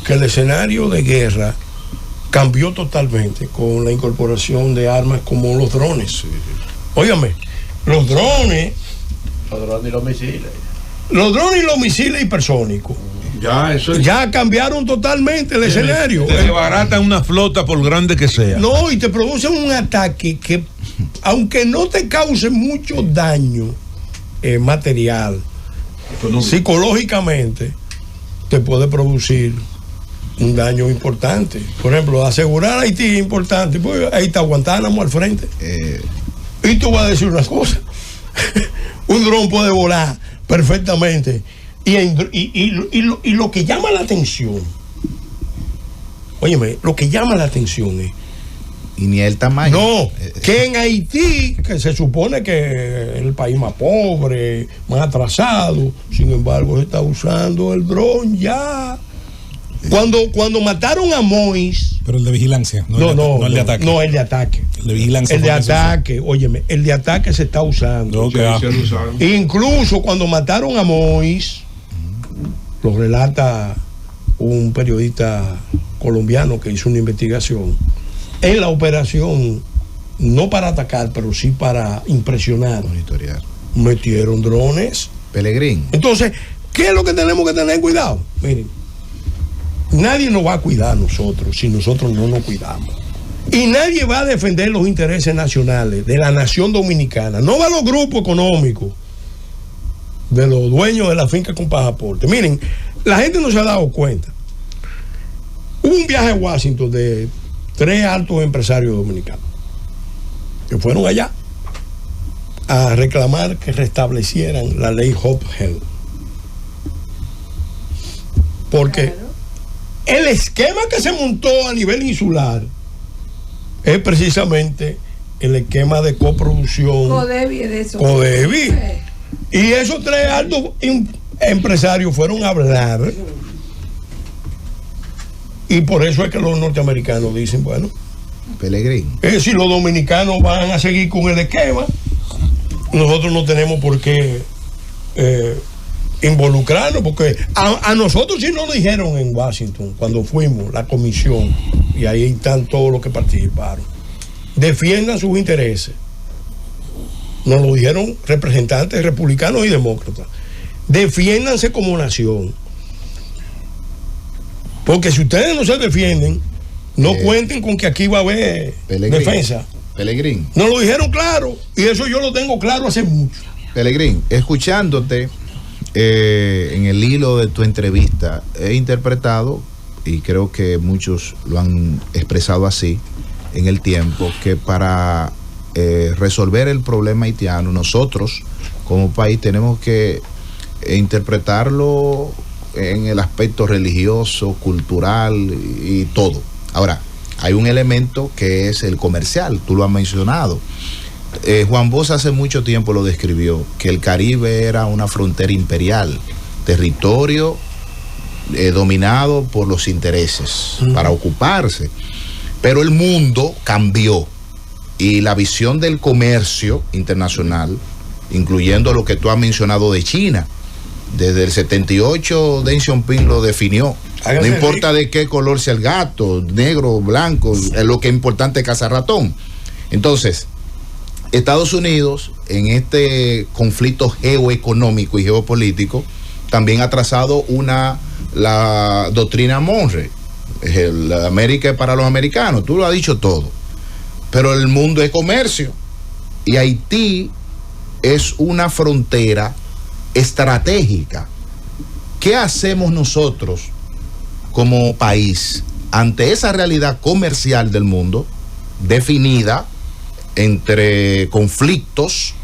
que el escenario de guerra cambió totalmente con la incorporación de armas como los drones. Óigame, los drones y los misiles. Los drones y los misiles hipersónicos ya cambiaron totalmente el escenario. Te desbaratan una flota por grande que sea. No, y te producen un ataque que, aunque no te cause mucho daño material, psicológicamente te puede producir un daño importante. Por ejemplo, asegurar a Haití es importante, porque ahí está Guantánamo al frente. Y tú vas a decir una cosa: un dron puede volar perfectamente. Y lo que llama la atención, óyeme, lo que llama la atención es, y ni el tamaño. No, que en Haití, que se supone que es el país más pobre, más atrasado, sin embargo se está usando el dron ya. Cuando mataron a Mois. Pero el de vigilancia, no el de ataque. No, el de ataque. El de vigilancia. El de ataque, óyeme, el de ataque se está usando. Incluso cuando mataron a Mois, lo relata un periodista colombiano que hizo una investigación, en la operación, no para atacar, pero sí para impresionar, monitorear, metieron drones. Pelegrín. Entonces, ¿qué es lo que tenemos que tener cuidado? Miren, nadie nos va a cuidar a nosotros si nosotros no nos cuidamos. Y nadie va a defender los intereses nacionales de la nación dominicana, no de los grupos económicos, de los dueños de la finca con pasaporte. Miren, la gente no se ha dado cuenta. Hubo un viaje a Washington de 3 altos empresarios dominicanos que fueron allá a reclamar que restablecieran la ley Hopel, porque el esquema que se montó a nivel insular es precisamente el esquema de coproducción Codevi. Y esos 3 altos empresarios fueron a hablar, y por eso es que los norteamericanos dicen, bueno, Pelegrín, si los dominicanos van a seguir con el esquema, nosotros no tenemos por qué involucrarnos, porque a nosotros sí nos dijeron en Washington, cuando fuimos, la comisión, y ahí están todos los que participaron, defiendan sus intereses. Nos lo dijeron representantes republicanos y demócratas: defiéndanse como nación, porque si ustedes no se defienden, no cuenten con que aquí va a haber defensa. Pelegrín, nos lo dijeron claro, y eso yo lo tengo claro hace mucho. Pelegrín, escuchándote en el hilo de tu entrevista, he interpretado, y creo que muchos lo han expresado así en el tiempo, que para resolver el problema haitiano, nosotros como país tenemos que interpretarlo en el aspecto religioso, cultural y todo. Ahora, hay un elemento que es el comercial, tú lo has mencionado. Juan Bosch hace mucho tiempo lo describió, que el Caribe era una frontera imperial, territorio dominado por los intereses para ocuparse. Pero el mundo cambió y la visión del comercio internacional, incluyendo lo que tú has mencionado de China, desde el 78 Deng Xiaoping lo definió. No importa de qué color sea el gato, negro, blanco, lo que es importante es cazar ratón. Entonces, Estados Unidos, en este conflicto geoeconómico y geopolítico, también ha trazado la doctrina Monroe. La América es para los americanos, tú lo has dicho todo. Pero el mundo es comercio. Y Haití es una frontera estratégica. ¿Qué hacemos nosotros como país ante esa realidad comercial del mundo definida entre conflictos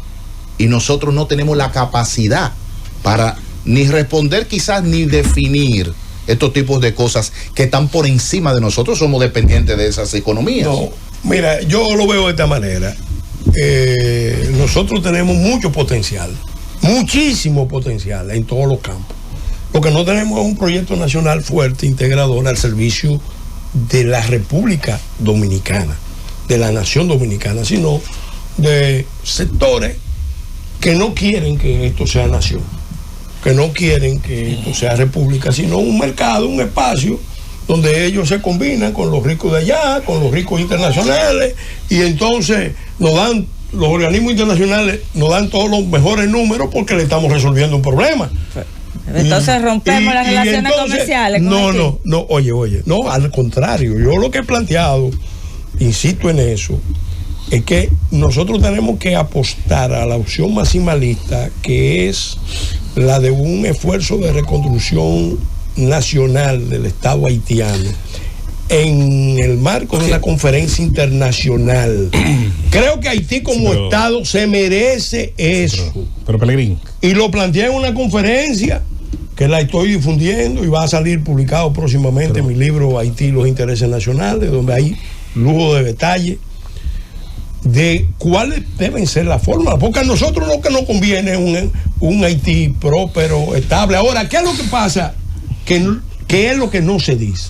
y nosotros no tenemos la capacidad para ni responder quizás ni definir estos tipos de cosas que están por encima de nosotros? Somos dependientes de esas economías. No, mira, yo lo veo de esta manera. Nosotros tenemos mucho potencial, muchísimo potencial en todos los campos. Lo que no tenemos es un proyecto nacional fuerte, integrador al servicio de la República Dominicana, de la nación dominicana, sino de sectores que no quieren que esto sea nación, que no quieren que esto sea república, sino un mercado, un espacio donde ellos se combinan con los ricos de allá, con los ricos internacionales, y entonces nos dan, los organismos internacionales nos dan todos los mejores números porque le estamos resolviendo un problema. Entonces rompemos las relaciones comerciales. No, oye, no, al contrario, yo lo que he planteado, insisto en eso, es que nosotros tenemos que apostar a la opción maximalista, que es la de un esfuerzo de reconstrucción nacional del Estado haitiano en el marco de una conferencia internacional. Creo que Haití como Estado se merece eso. Pero Pelegrín. Y lo planteé en una conferencia que la estoy difundiendo y va a salir publicado próximamente mi libro Haití, los intereses nacionales, donde hay lujo de detalle de cuáles deben ser las fórmulas, porque a nosotros lo que nos conviene es un Haití próspero, estable. Ahora, ¿qué es lo que pasa? ¿Qué es lo que no se dice?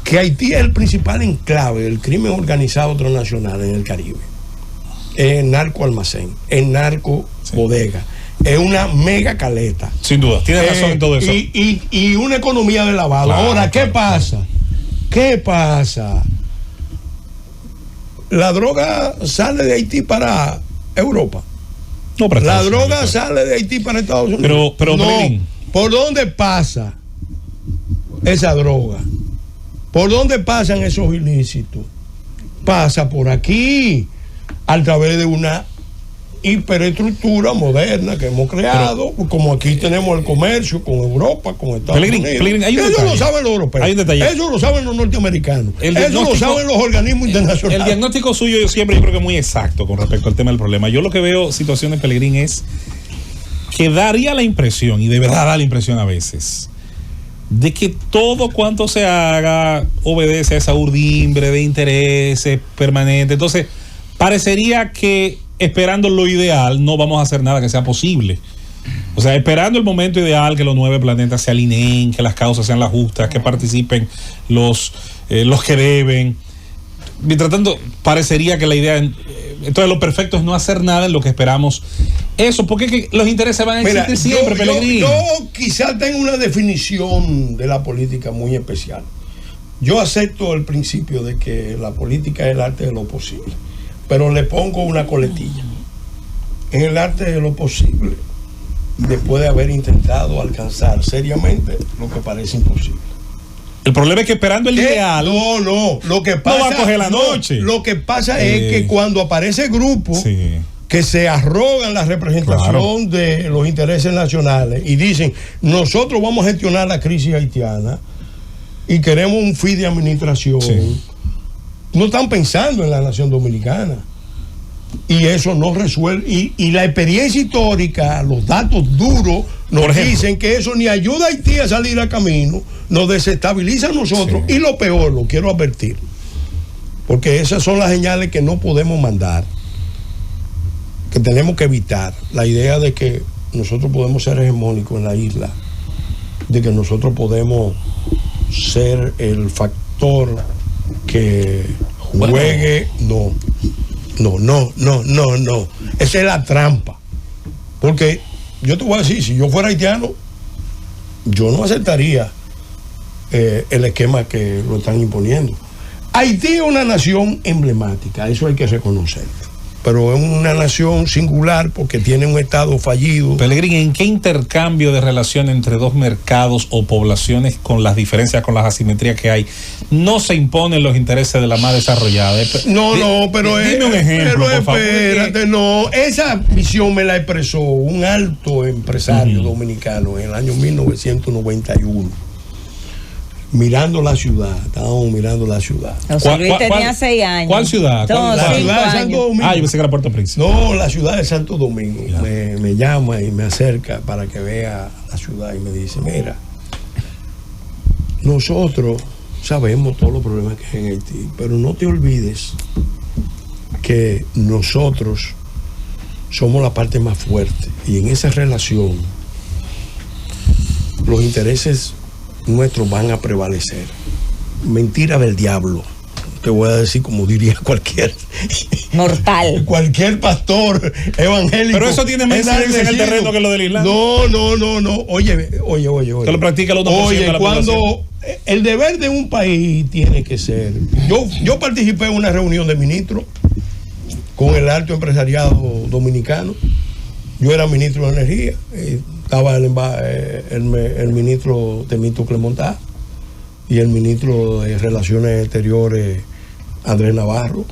Que Haití es el principal enclave del crimen organizado transnacional en el Caribe. Es el narco almacén, es narco bodega, es una mega caleta. Sin duda, tienes razón en todo eso. Y una economía de lavado. Claro, ahora, ¿qué pasa? ¿Qué pasa? La droga sale de Haití para Europa. No, para la droga Unidos, sale de Haití para Estados Unidos. Pero no, ¿por dónde pasa esa droga? ¿Por dónde pasan esos ilícitos? Pasa por aquí, a través de una hiperestructura moderna que hemos creado, como aquí tenemos el comercio con Europa, con Estados Unidos. Eso lo saben los europeos, eso lo saben los norteamericanos, eso lo saben los organismos internacionales. El diagnóstico suyo yo creo que es muy exacto con respecto al tema del problema. Yo lo que veo situaciones, Pelegrín, es que daría la impresión, y de verdad da la impresión a veces, de que todo cuanto se haga obedece a esa urdimbre de intereses permanentes. Entonces, parecería que esperando lo ideal no vamos a hacer nada que sea posible. O sea, esperando el momento ideal, que los 9 planetas se alineen, que las causas sean las justas, que participen los que deben. Mientras tanto, parecería que la idea, entonces lo perfecto es no hacer nada en lo que esperamos. Eso, porque los intereses van a existir siempre, Pelegrín. Yo quizás tengo una definición de la política muy especial. Yo acepto el principio de que la política es el arte de lo posible, pero le pongo una coletilla. En el arte de lo posible, después de haber intentado alcanzar seriamente lo que parece imposible. El problema es que esperando el ideal. No, lo que pasa, no va a coger la noche. Lo que pasa es que cuando aparece grupo que se arrogan la representación de los intereses nacionales y dicen, nosotros vamos a gestionar la crisis haitiana y queremos un fin de administración, no están pensando en la nación dominicana. Y eso no resuelve. Y la experiencia histórica, los datos duros, nos dicen que eso ni ayuda a Haití a salir al camino, nos desestabiliza a nosotros. Y lo peor, lo quiero advertir, porque esas son las señales que no podemos mandar, que tenemos que evitar. La idea de que nosotros podemos ser hegemónicos en la isla de que nosotros podemos ser el factor que juegue. No. Esa es la trampa. Porque yo te voy a decir, si yo fuera haitiano, yo no aceptaría el esquema que lo están imponiendo. Haití es una nación emblemática, eso hay que reconocer. Pero es una nación singular porque tiene un estado fallido. Pelegrín, ¿en qué intercambio de relación entre dos mercados o poblaciones, con las diferencias, con las asimetrías que hay, no se imponen los intereses de la más desarrollada? Dime un ejemplo, pero por espérate, favor. Esa visión me la expresó un alto empresario dominicano en el año 1991. Estábamos mirando la ciudad. José Luis tenía 6 años. ¿Cuál ciudad? La ciudad de Santo Domingo. Yo pensé que era Puerto Príncipe. No, la ciudad de Santo Domingo. Me llama y me acerca para que vea la ciudad y me dice, mira, nosotros sabemos todos los problemas que hay en Haití, pero no te olvides que nosotros somos la parte más fuerte y en esa relación los intereses nuestros van a prevalecer. Mentira del diablo. Te voy a decir como diría cualquier mortal, cualquier pastor evangélico. Pero eso tiene más incidencia en el terreno que lo del Islam. No. Oye. Que lo practica el 1% Oye, de la cuando población. el deber de un país tiene que ser. Yo participé en una reunión de ministros con el alto empresariado dominicano. Yo era ministro de Energía. Estaba el ministro Temito Clemontá y el ministro de Relaciones Exteriores Andrés Navarro,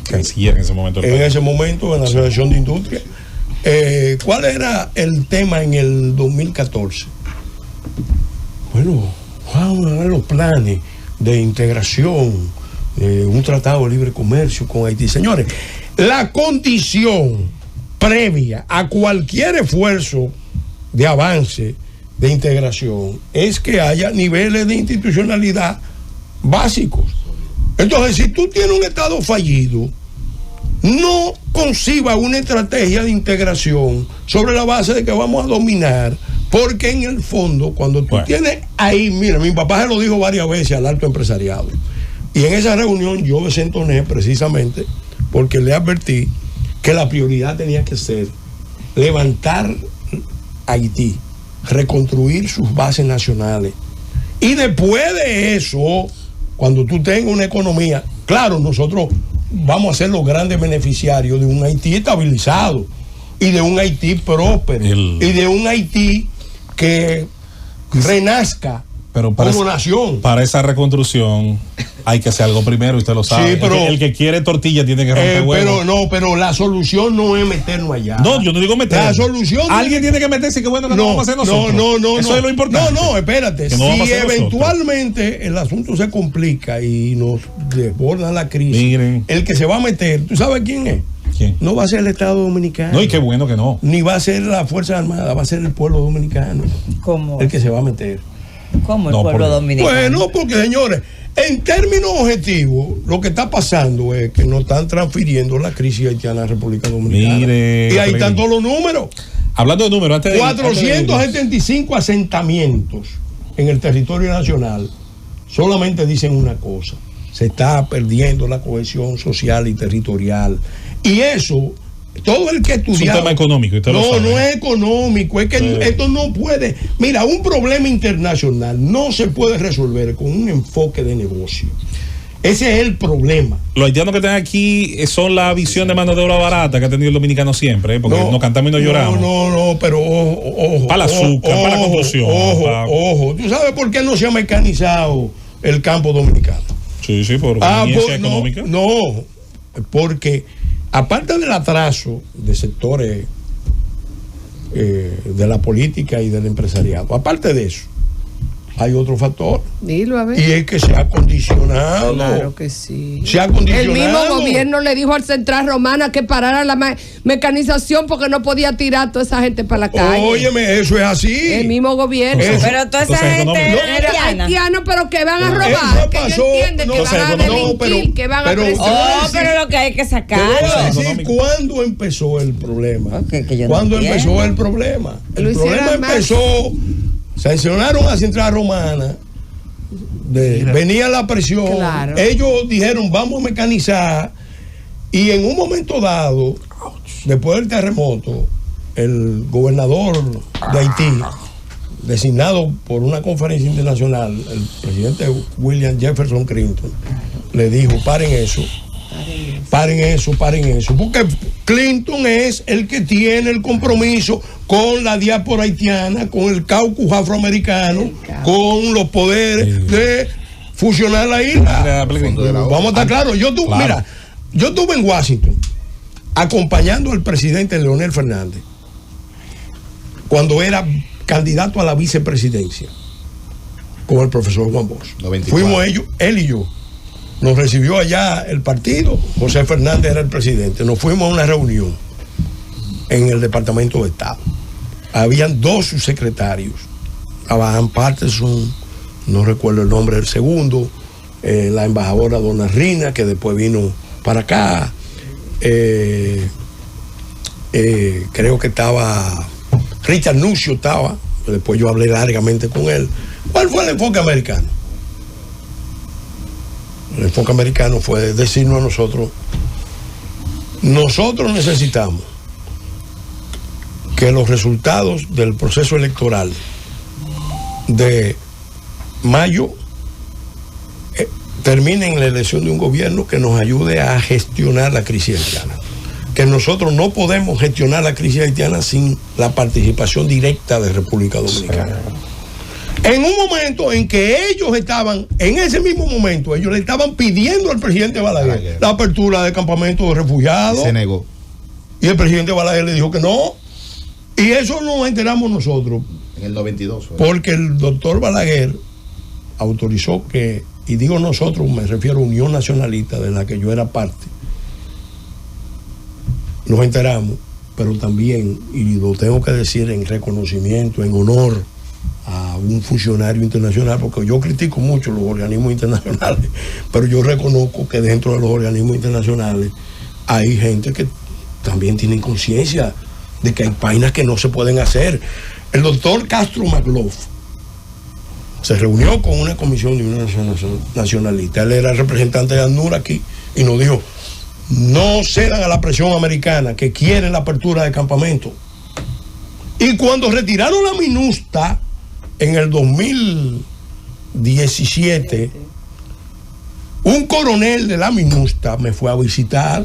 canciller en ese momento. En la Asociación de Industria. ¿Cuál era el tema en el 2014? Bueno, vamos a ver los planes de integración, un tratado de libre comercio con Haití. Señores, la condición previa a cualquier esfuerzo de avance, de integración, es que haya niveles de institucionalidad básicos. Entonces, si tú tienes un Estado fallido, no conciba una estrategia de integración sobre la base de que vamos a dominar, porque en el fondo, cuando tú tienes ahí, mira, mi papá se lo dijo varias veces al alto empresariado, y en esa reunión yo desentoné precisamente porque le advertí que la prioridad tenía que ser levantar Haití, reconstruir sus bases nacionales, y después de eso, cuando tú tengas una economía, claro, nosotros vamos a ser los grandes beneficiarios de un Haití estabilizado y de un Haití próspero y de un Haití que renazca como nación. Para esa reconstrucción hay que hacer algo primero, usted lo sabe. Sí, pero, el que quiere tortilla tiene que romper huevos. Pero la solución no es meternos allá. No, yo no digo meternos. La solución. Alguien tiene que meterse, que bueno, que no vamos a hacer nosotros. No. Eso es lo importante. No, espérate. Si eventualmente el asunto se complica y nos desborda la crisis, miren, el que se va a meter, ¿tú sabes quién es? ¿Quién? No va a ser el Estado Dominicano. No, y qué bueno que no. Ni va a ser la Fuerza Armada, va a ser el pueblo dominicano. ¿Cómo? El que se va a meter. ¿Cómo el pueblo dominicano? Bueno, porque señores, en términos objetivos, lo que está pasando es que nos están transfiriendo la crisis haitiana a la República Dominicana. Mire, y ahí están todos los números. Hablando de números, antes de 475 asentamientos en el territorio nacional solamente dicen una cosa: se está perdiendo la cohesión social y territorial. Y eso, todo el que estudia. Es un tema económico. No es económico, es que esto no puede. Mira, un problema internacional no se puede resolver con un enfoque de negocio. Ese es el problema. Los haitianos que están aquí son la visión de mano de obra barata que ha tenido el dominicano siempre, porque nos cantamos y nos lloramos. No, pero ojo. Para el azúcar, para la construcción. Ojo. ¿Tú sabes por qué no se ha mecanizado el campo dominicano? Sí, por conveniencia económica. No, porque aparte del atraso de sectores de la política y del empresariado, aparte de eso, hay otro factor. Dilo a ver. Y es que se ha condicionado. Claro que sí. Se ha condicionado. El mismo gobierno le dijo al Central Romana que parara la mecanización porque no podía tirar a toda esa gente para la calle. Óyeme, eso es así. El mismo gobierno. Pero toda esa gente haitianos, pero que van a robar. Que no entienden que van a delinquir, que van a presionar. Pero lo que hay que sacar. Te voy a decir cuándo empezó el problema. Okay, ¿Cuándo empezó el problema? El problema empezó sancionaron a Central Romana, venía la presión, claro. Ellos dijeron vamos a mecanizar, y en un momento dado, después del terremoto, el gobernador de Haití, designado por una conferencia internacional, el presidente William Jefferson Clinton, le dijo paren eso, porque Clinton es el que tiene el compromiso con la diáspora haitiana, con el caucus afroamericano, con los poderes de fusionar la isla. Vamos a estar claros. Yo estuve en Washington acompañando al presidente Leonel Fernández cuando era candidato a la vicepresidencia con el profesor Juan Bosch. Fuimos él y yo. Nos recibió allá el partido, José Fernández era el presidente. Nos fuimos a una reunión en el Departamento de Estado. Habían 2 subsecretarios, Abraham Patterson, no recuerdo el nombre del segundo, la embajadora Donna Rina, que después vino para acá, creo que estaba Richard Nucio, después yo hablé largamente con él. ¿Cuál fue el enfoque americano? El enfoque americano fue decirnos a nosotros necesitamos que los resultados del proceso electoral de mayo terminen la elección de un gobierno que nos ayude a gestionar la crisis haitiana. Que nosotros no podemos gestionar la crisis haitiana sin la participación directa de República Dominicana. En un momento en que ellos estaban, en ese mismo momento, ellos le estaban pidiendo al presidente Balaguer la apertura de campamentos de refugiados. Se negó. Y el presidente Balaguer le dijo que no. Y eso nos enteramos nosotros. En el 92. Porque el doctor Balaguer autorizó que, y digo nosotros, me refiero a Unión Nacionalista, de la que yo era parte. Nos enteramos, pero también, y lo tengo que decir en reconocimiento, en honor a un funcionario internacional, porque yo critico mucho los organismos internacionales, pero yo reconozco que dentro de los organismos internacionales hay gente que también tienen conciencia de que hay vainas que no se pueden hacer. El doctor Castro McLaughlin se reunió con una comisión de Unión Nacionalista. Él era el representante de ACNUR aquí y nos dijo: no cedan a la presión americana, que quieren la apertura de campamento. Y cuando retiraron la MINUSTA en el 2017, un coronel de la MINUSTA me fue a visitar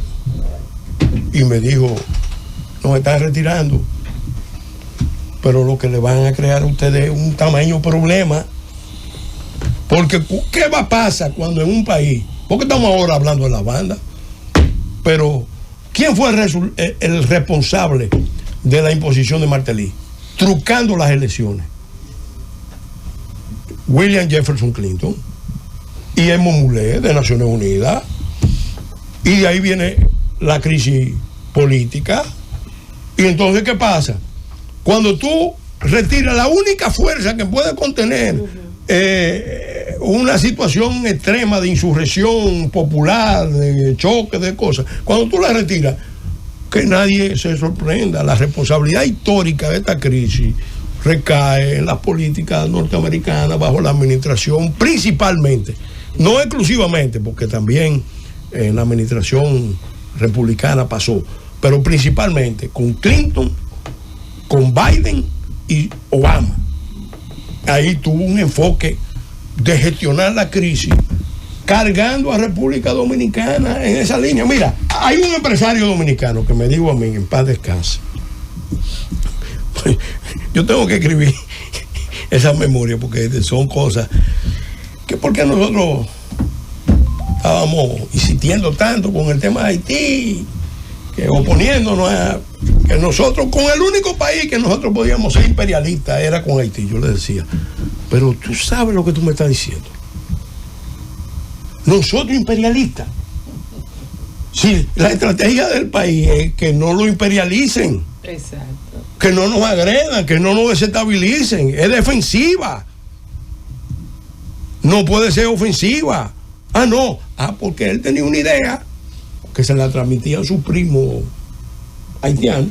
y me dijo: nos están retirando, pero lo que le van a crear a ustedes es un tamaño problema, porque ¿qué va a pasar cuando en un país, porque estamos ahora hablando de la banda, pero ¿quién fue el responsable de la imposición de Martelly? Trucando las elecciones. William Jefferson Clinton y Edmond Mulet de Naciones Unidas. Y de ahí viene la crisis política. Y entonces, ¿qué pasa? Cuando tú retiras la única fuerza que puede contener una situación extrema de insurrección popular, de choque, de cosas, cuando tú la retiras, que nadie se sorprenda, la responsabilidad histórica de esta crisis recae en las políticas norteamericanas bajo la administración, principalmente, no exclusivamente, porque también en la administración republicana pasó, pero principalmente con Clinton, con Biden y Obama. Ahí tuvo un enfoque de gestionar la crisis, cargando a República Dominicana en esa línea. Mira, hay un empresario dominicano que me dijo a mí, en paz descanse, yo tengo que escribir esa memoria porque son cosas que, porque nosotros estábamos insistiendo tanto con el tema de Haití, que oponiéndonos a que nosotros, con el único país que nosotros podíamos ser imperialistas era con Haití. Yo le decía, pero tú sabes lo que tú me estás diciendo. Nosotros imperialistas. Sí, la estrategia del país es que no lo imperialicen. Exacto. Que no nos agredan, que no nos desestabilicen. Es defensiva. No puede ser ofensiva. No. Porque él tenía una idea que se la transmitía a su primo haitiano.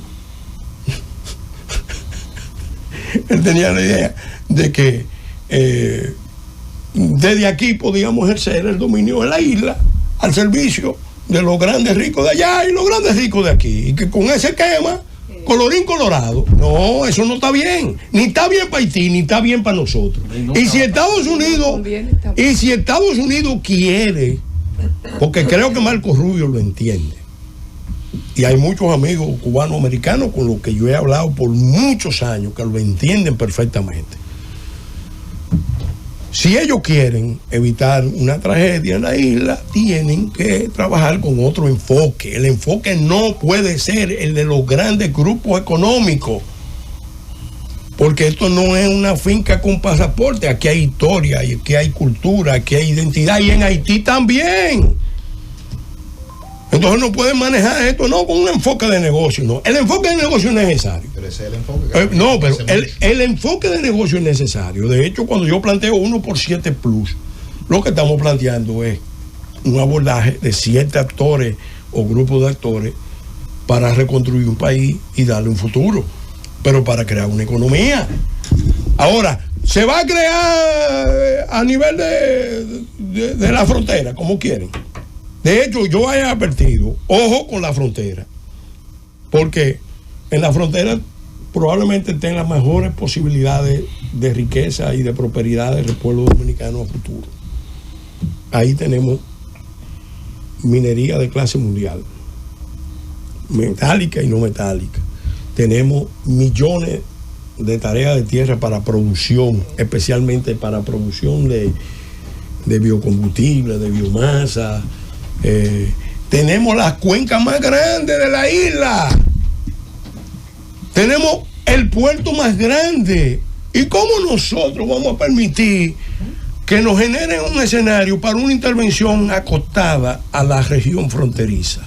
Él tenía la idea de que desde aquí podíamos ejercer el dominio de la isla al servicio de los grandes ricos de allá y los grandes ricos de aquí, y que con ese esquema, colorín colorado, no, eso no está bien, ni está bien para Haití, ni está bien para nosotros. Y si Estados Unidos quiere, porque creo que Marco Rubio lo entiende, y hay muchos amigos cubano-americanos con los que yo he hablado por muchos años que lo entienden perfectamente. Si ellos quieren evitar una tragedia en la isla, tienen que trabajar con otro enfoque. El enfoque no puede ser el de los grandes grupos económicos, porque esto no es una finca con pasaporte. Aquí hay historia, aquí hay cultura, aquí hay identidad, y en Haití también. Entonces no pueden manejar esto no con un enfoque de negocio, no. El enfoque de negocio es necesario. Pero ese es el enfoque. Pero el enfoque de negocio es necesario. De hecho, cuando yo planteo 1x7 Plus, lo que estamos planteando es un abordaje de 7 actores o grupos de actores para reconstruir un país y darle un futuro, pero para crear una economía. Ahora, se va a crear a nivel de la frontera, como quieren. De hecho, yo he advertido, ojo con la frontera, porque en la frontera probablemente estén las mejores posibilidades de riqueza y de prosperidad del pueblo dominicano a futuro. Ahí tenemos minería de clase mundial, metálica y no metálica. Tenemos millones de tareas de tierra para producción, especialmente para producción de biocombustible, de biomasa. Tenemos las cuencas más grandes de la isla. Tenemos el puerto más grande. ¿Y cómo nosotros vamos a permitir que nos generen un escenario para una intervención acostada a la región fronteriza?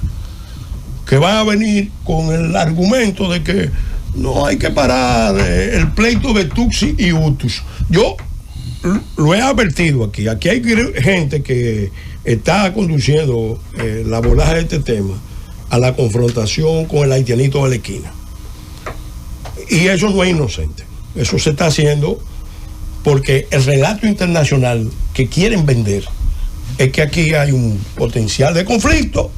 Que van a venir con el argumento de que no hay que parar el pleito de Tutsi y Hutus. Yo lo he advertido aquí. Aquí hay gente que está conduciendo el abordaje de este tema a la confrontación con el haitianito de la esquina. Y eso no es inocente. Eso se está haciendo porque el relato internacional que quieren vender es que aquí hay un potencial de conflicto,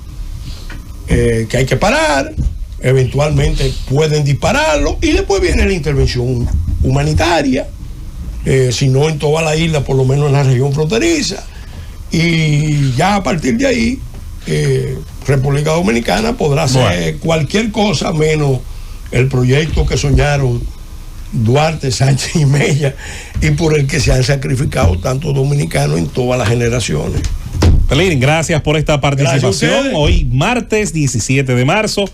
que hay que parar, eventualmente pueden dispararlo y después viene la intervención humanitaria, si no en toda la isla, por lo menos en la región fronteriza. Y ya a partir de ahí, República Dominicana podrá hacer cualquier cosa menos el proyecto que soñaron Duarte, Sánchez y Mella, y por el que se han sacrificado tantos dominicanos en todas las generaciones. Pelín, gracias por esta participación. Hoy, martes 17 de marzo,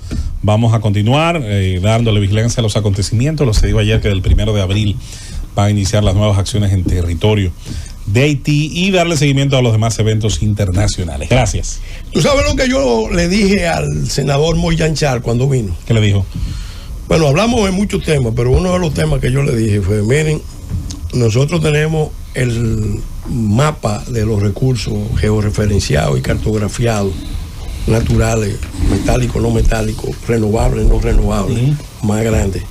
vamos a continuar dándole vigilancia a los acontecimientos. Lo se dijo ayer que del 1 de abril van a iniciar las nuevas acciones en territorio de Haití y darle seguimiento a los demás eventos internacionales. Gracias. ¿Tú sabes lo que yo le dije al senador Moyan Char cuando vino? ¿Qué le dijo? Bueno, hablamos de muchos temas, pero uno de los temas que yo le dije fue, miren, nosotros tenemos el mapa de los recursos georreferenciados y cartografiados, naturales, metálicos, no metálicos, renovables, no renovables, más grandes.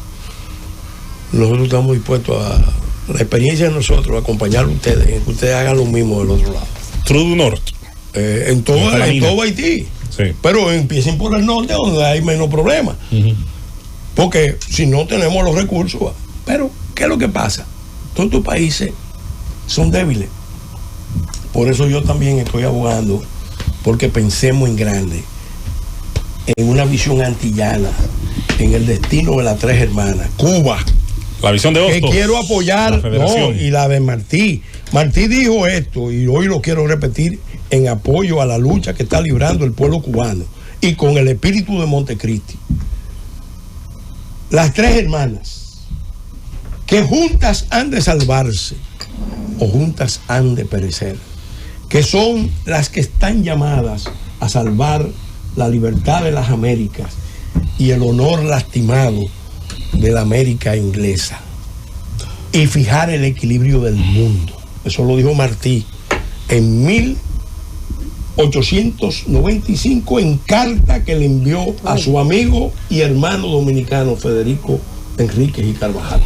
Nosotros estamos dispuestos a la experiencia de nosotros, acompañar a ustedes, que ustedes hagan lo mismo del otro lado. True Norte. En todo Haití. Sí. Pero empiecen por el norte, donde hay menos problemas. Porque si no tenemos los recursos. Pero, ¿qué es lo que pasa? Todos estos países son débiles. Por eso yo también estoy abogando porque pensemos en grande, en una visión antillana, en el destino de las tres hermanas. Cuba. La visión de Hostos, que quiero apoyar, y la de Martí. Martí dijo esto, y hoy lo quiero repetir, en apoyo a la lucha que está librando el pueblo cubano, y con el espíritu de Montecristi. Las tres hermanas, que juntas han de salvarse, o juntas han de perecer, que son las que están llamadas a salvar la libertad de las Américas y el honor lastimado de la América inglesa, y fijar el equilibrio del mundo. Eso lo dijo Martí en 1895 en carta que le envió a su amigo y hermano dominicano Federico Enríquez y Carvajal.